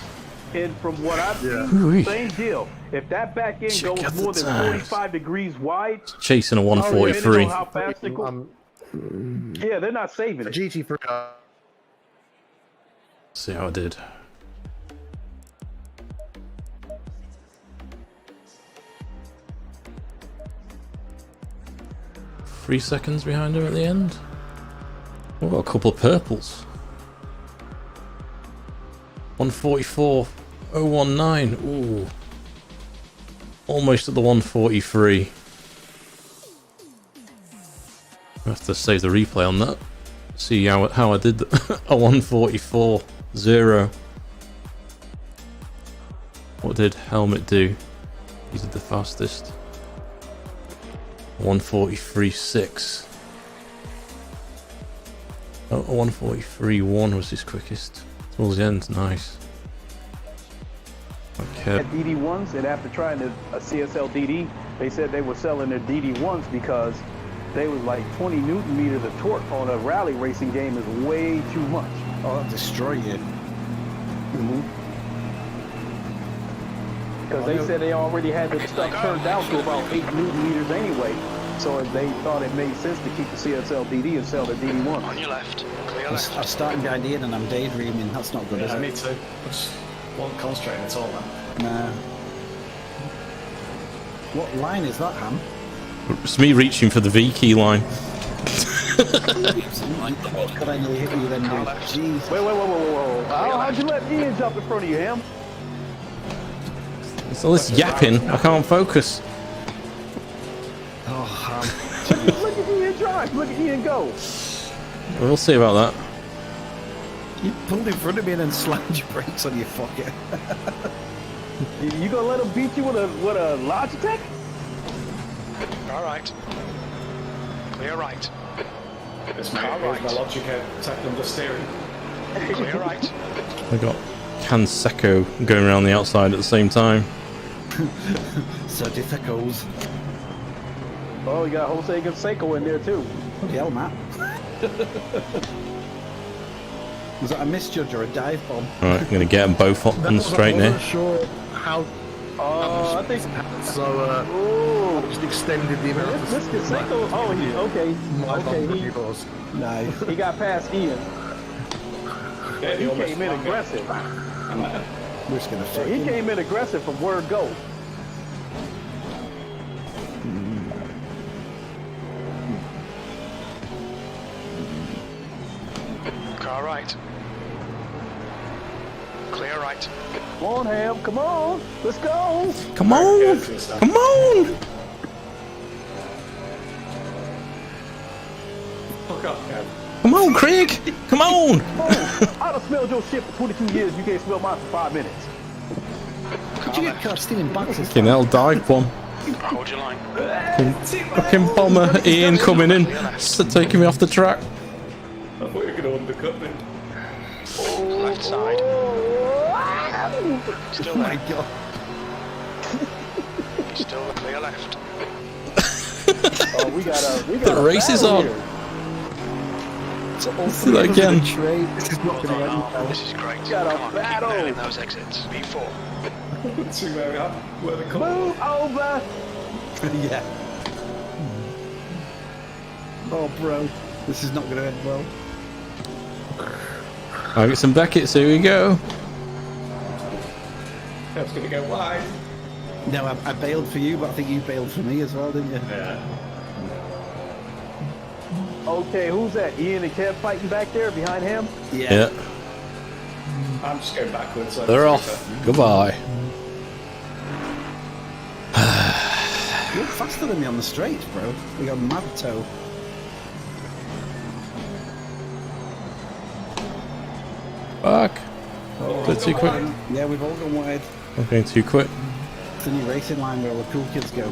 and from what I've seen, Ooh-wee. same deal. If that back end Check out goes the more than times. 45 degrees wide, Chasing a depending 143. on how fast it goes, yeah, they're not saving it. GT3. See how I did. Three seconds behind her at the end. Oh, got a couple of purples. 144.019. Ooh. Almost at the 143. I have to save the replay on that. See how I did a 144.0. What did Helmet do? He did the fastest. 143.6. Oh, 143.1 was his quickest. Towards the end, nice. Okay. At DD1s, and after trying a CSL DD, they said they were selling their DD1s because they was like 20 Newton meters of torque on a rally racing game is way too much. Oh, that'll destroy you. Because they said they already had the stuff turned down to about 8 Newton meters anyway. So they thought it made sense to keep the CSL DD and sell the DD1. On your left. Clear left. I'm starting the idea and I'm daydreaming. That's not good, is Yeah, it? me too. I just won't concentrate at all, man. Nah. What line is that, Ham? It's me reaching for the V key line. Could I nearly hit you then, dude? Jeez. Whoa. How'd you let Ian jump in front of you, Ham? It's all this yapping. I can't focus. Oh, Ham. Look at Ian drive. Look at Ian go. We'll see about that. You pulled in front of me and then slammed your brakes on your fucker. You gonna let him beat you with a Logitech? All right. Clear right. It's my logic tech under steering. Clear right. I got Canseco going around the outside at the same time. So difficult. Oh, you got Jose Canseco in there too. Bloody hell, Matt. Was that a misjudge or a dive bomb? Alright, I'm gonna get them both on the straight I now. wasn't sure how. I think. So I just extended the amount of. This Canseco. Oh, okay. Was. Nice. He got past Ian. Yeah, He came in aggressive. We're just gonna He fucking... came in aggressive from word go. Car right. Clear right. Come on, Ham. Come on. Let's go. Come on! Come on! Fuck up, Kev. Come on, Craig! Come on! Oh, I done smelled your shit for 22 years. You can't smell mine for 5 minutes. Did you get caught stealing boxes? Fucking hell, dive bomb. Hold your line. Fucking bomber Ian coming in, taking me off the track. I thought you were going to undercut me. Left side. Still Oh my there. god. Still the clear left. Oh, we got The a race is battle on. here. Let's do that again. This is not going to end well. This is great. Got a Come on, keep battle. nailing those exits. V4. See where we are? Where the car? Move over. Yeah. Oh, bro, this is not going to end well. I'll get some Beckett's, here we go. That's going to go wide. No, I bailed for you, but I think you bailed for me as well, didn't you? Yeah. Okay, who's that? Ian and Kev fighting back there behind him? Yeah. I'm just going backwards. So They're off. Goodbye. You're faster than me on the straights, bro. We got mad toe. Fuck. Is it too quick? Yeah, we've all gone wide. I'm going too quick. It's a new racing line where all the cool kids go.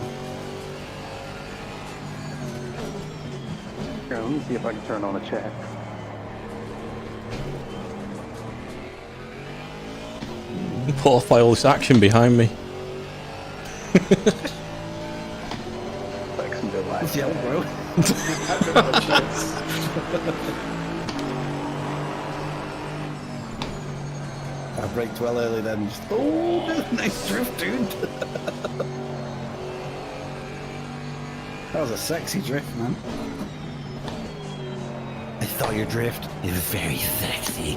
Here, let me see if I can turn on the chat. Put off by all this action behind me. Like some good life. Yeah, bro. I braked well early then. Just, oh, nice drift, dude. That was a sexy drift, man. I thought your drift is very sexy.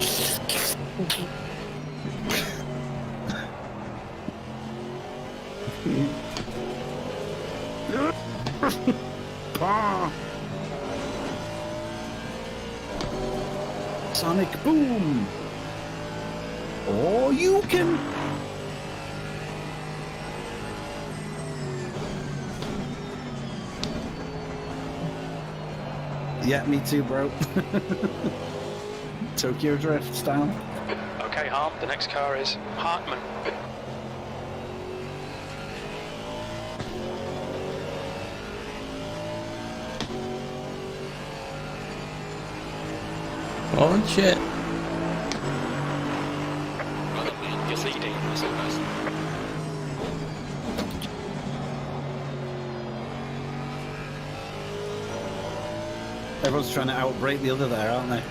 Sonic boom! Oh, you can. Yeah, me too, bro. Tokyo Drift style. Okay, Harp, the next car is Hartman. Oh shit. You're leading, that's all nice. Everyone's trying to outbrake the other there, aren't they?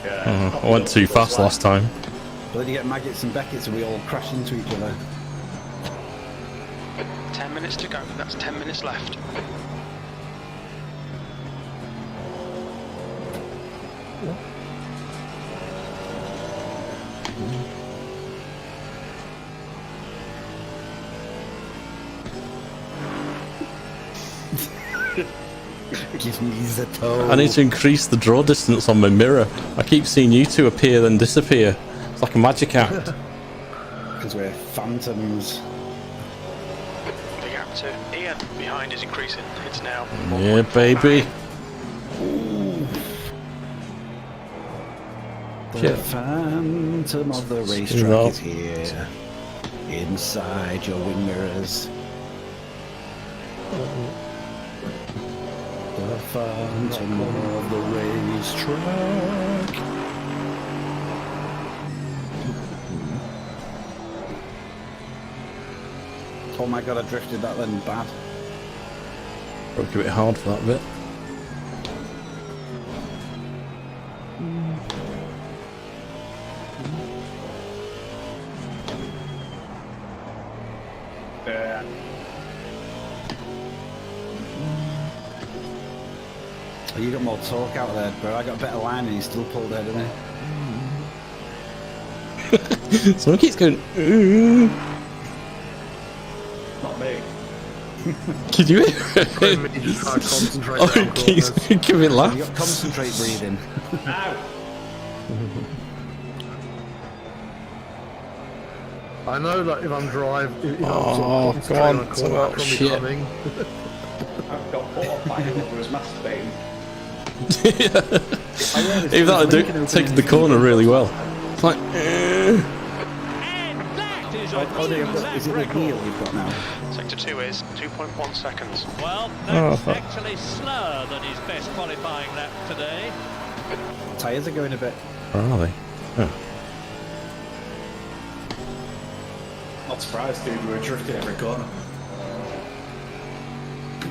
Yeah. I went too fast last time. But then you get Maggots and Beckett's and we all crash into each other. 10 minutes to go, that's 10 minutes left. Give me the toe. I need to increase the draw distance on my mirror. I keep seeing you two appear then disappear. It's like a magic act. Because we're phantoms. The gap to Ian behind is increasing. It's now Yeah, 1.4 baby. back. The Shit. phantom of the racetrack is here. Inside your wing mirrors. The phantom of the racetrack. Oh my god, I drifted that then bad. Broke a bit hard for that bit. Yeah. Oh, you got more torque out there, bro. I got a better line and you still pulled there, didn't I? Someone keeps going, ooh. Not me. Could you hear When it? you just try to concentrate Oh, down it keeps corners. giving You laugh. got concentrate breathing. Ow! I know, like, if I'm driving, if I'm Oh, sort of go on, concentrating on a talk corner, about from shit. becoming. I've got autopilot who was masturbating. Even that I do taking the corner really well. It's like, Oh, no, you've got, is it the wheel you've got now? Sector 2 is 2.1 seconds. Well, Oh, that's fuck. actually slower than his best qualifying lap today. Tyres are going a bit. where are they? Oh. Not surprised, dude. We were drifting every corner.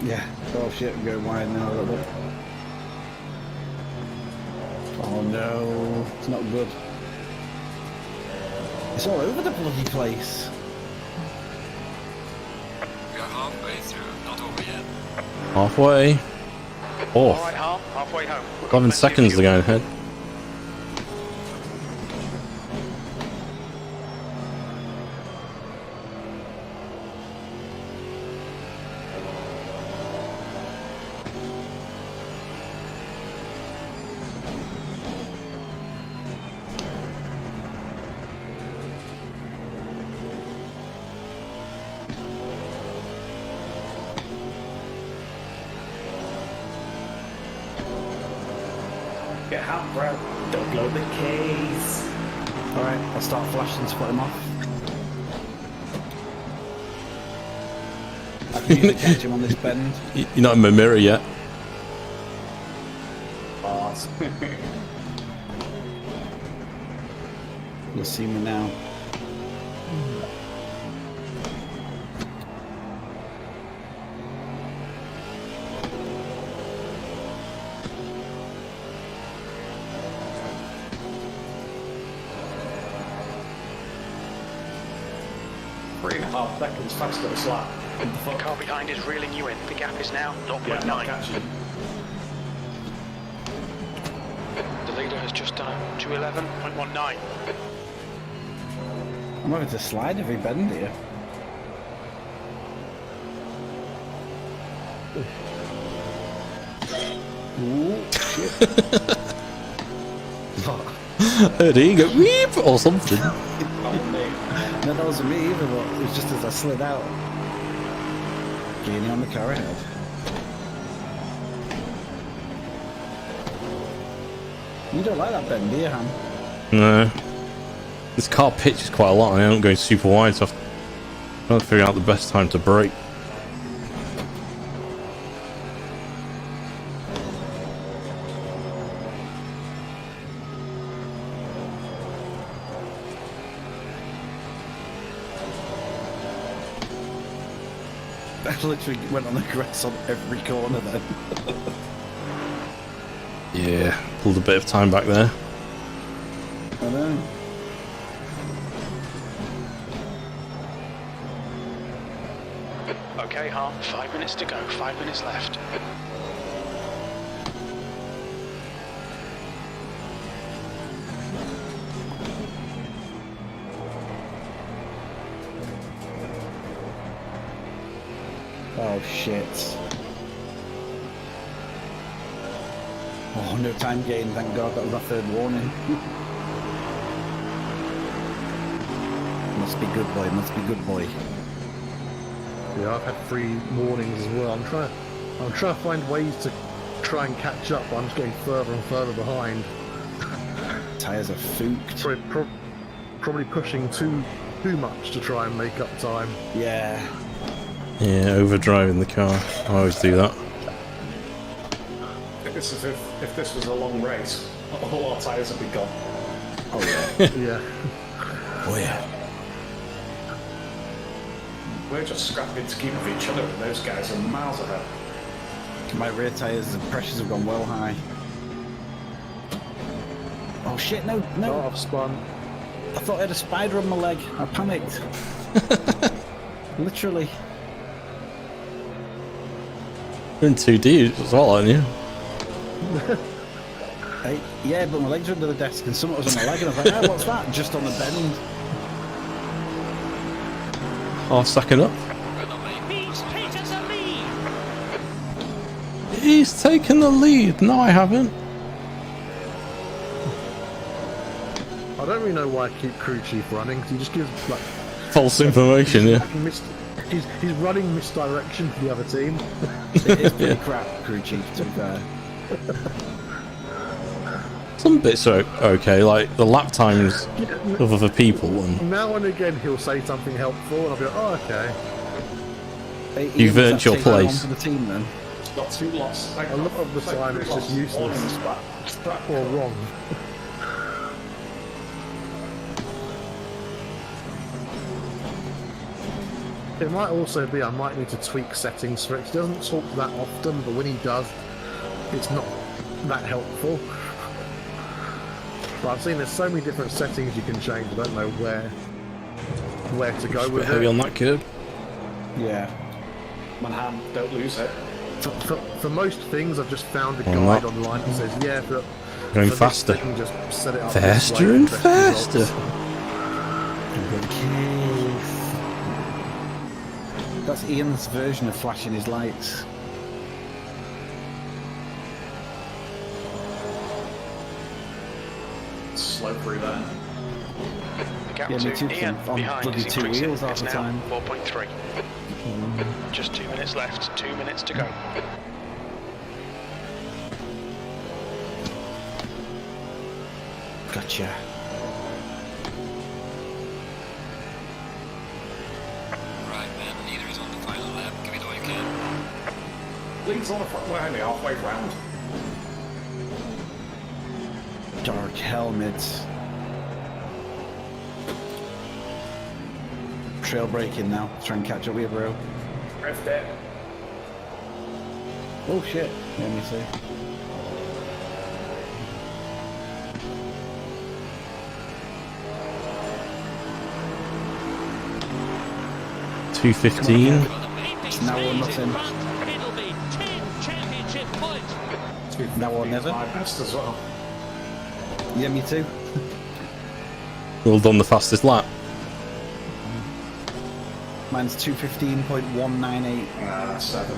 Yeah. Oh shit, I'm going wide now a little bit. Oh no, it's not good. It's all over the bloody place. We are halfway through, not over yet. Halfway. Fourth. All right, halfway home. We've got 11 plenty of seconds to fuel. go ahead. Get hand bro. Don't blow the keys. Alright, I'll start flashing to put him off. I can usually catch him on this bend. You're not in my mirror yet. Bars. You'll see me now. Three and a half seconds faster this lap. What the The fuck? car behind is reeling you in. The gap is now Yeah, 0.9. not catching. The leader has just done a 2:11.19. I'm having to slide every bend here. Ooh, shit. What? There you go, weep or something. No, that wasn't me either, but it was just as I slid out. Gaining on the car ahead. You don't like that bend, do you, Han? No. This car pitches quite a lot and I'm going super wide, so I'm trying to figure out the best time to brake. I literally went on the grass on every corner then. Yeah, pulled a bit of time back there. I know. Okay, Han, 5 minutes to go. 5 minutes left. Oh shit. Oh, no time gain, thank god, that was my third warning. Must be good boy, must be good boy. Yeah, I've had 3 mornings as well. I'm trying to find ways to try and catch up, but I'm just getting further and further behind. Tyres are fooked. Probably pushing too much to try and make up time. Yeah. Yeah, overdriving the car. I always do that. This is if this was a long race, all our tyres would be gone. Oh yeah. Yeah. Oh yeah. We're just scrapping to keep with each other, and those guys are miles ahead. My rear tyres, the pressures have gone well high. Oh shit, no, no. Oh, I've spun. I thought I had a spider on my leg. I panicked. Literally. You're in 2D as well, aren't you? Yeah, but my legs were under the desk and something was on my leg and I was like, oh, what's that? Just on the bend. Half second up. He's taken the lead. He's taken the lead. No, I haven't. I don't really know why I keep crew chief running, because he just gives like False information, yeah. he's running misdirection for the other team. It is pretty crap, crew chief, to be fair. Some bits are okay, like the lap times of other people, and Now and again he'll say something helpful, and I'll be like, oh okay. Hey, You've Ian, earned was that your taking place. on for the team then? Got 2 lots. A lot of the time it's just useless or wrong. It might also be I might need to tweak settings for it. He doesn't talk that often, but when he does, it's not that helpful. But I've seen there's so many different settings you can change. I don't know where to go just a with bit heavy it. on that curb. Yeah. Manhattan, don't lose it. For most things, I've just found a guide online that says, yeah, going for faster. this thing, just set it up Faster and faster. That's Ian's version of flashing his lights. Slow through there. The gap Yeah, me to too, Ian on behind bloody is two increasing. wheels half It's the now time. 4.3. Just 2 minutes left. 2 minutes to go. Gotcha. Right, man, the leader is on the final lap. Give it all you can. Leads on the front. We're only halfway round. Dark helmets. Trail braking now. Try and catch up with you, bro. Drift it. Oh shit. Let me see. $2.15. Now or nothing. It'll be 10 championship points. Now or never. My best as well. Yeah, me too. Well done, the fastest lap. Mine's 2:15.198. 7.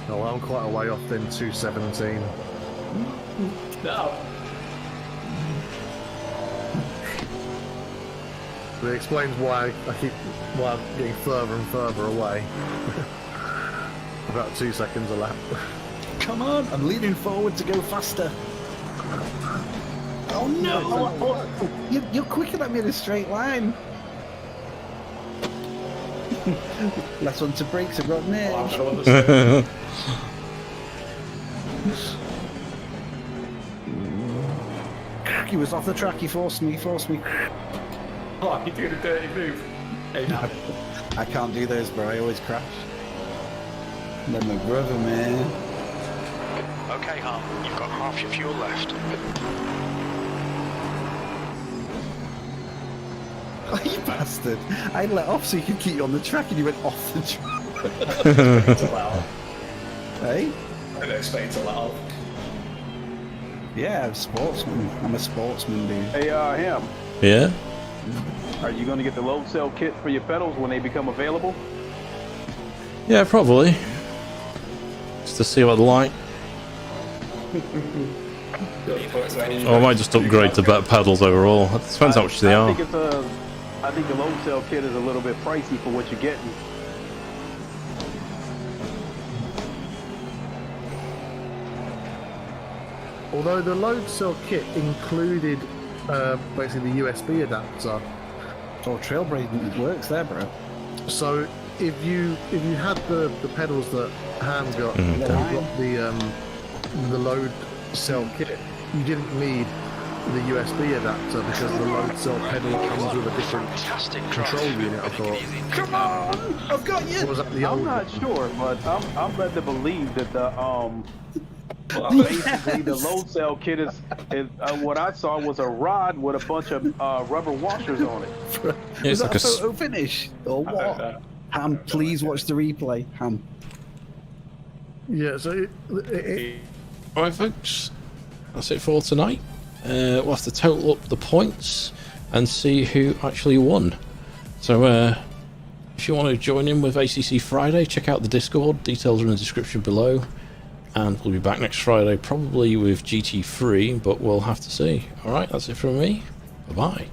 No, I'm quite a way off then, 2:17. No. But it explains why why I'm getting further and further away. About 2 seconds a lap. Come on, I'm leaning forward to go faster. Oh no! You're quicker than me in a straight line. Less on to brakes, I've got Well, I'm Nick. sure understand. He was off the track, he forced me. Oh, you doing a dirty move. Hey, no. I can't do those, bro, I always crash. Then my brother, man. Okay, Hart, you've got half your fuel left. Oh, you bastard. I let off so you could keep you on the track and you went off the track. To let off. Hey? I don't expect you to let off. Yeah, I'm a sportsman. I'm a sportsman, dude. Hey, Ham, Yeah? are you going to get the load cell kit for your pedals when they become available? Yeah, probably. Just to see what they're like. Or I might just upgrade to better pedals overall. It depends how much they are. I think the load cell kit is a little bit pricey for what you're getting. Although the load cell kit included basically the USB adapter. Oh, trail braking works there, bro. So if you had the pedals that Ham got, and you got the load cell kit, you didn't need the USB adapter because the load cell pedal comes with a different control unit. I thought. Come on! I've got you! Or was that the I'm old not one? sure, but I'm led to believe that basically the load cell kit is what I saw was a rod with a bunch of rubber washers on it. Yeah, Is it's that like a photo finish? Or I don't what? know. Ham, please watch the replay. Ham. Yeah. So Alright, folks. That's it for tonight. We'll have to total up the points and see who actually won. So, if you want to join in with ACC Friday, check out the Discord. Details are in the description below. And we'll be back next Friday, probably with GT3, but we'll have to see. Alright, that's it from me. Bye-bye.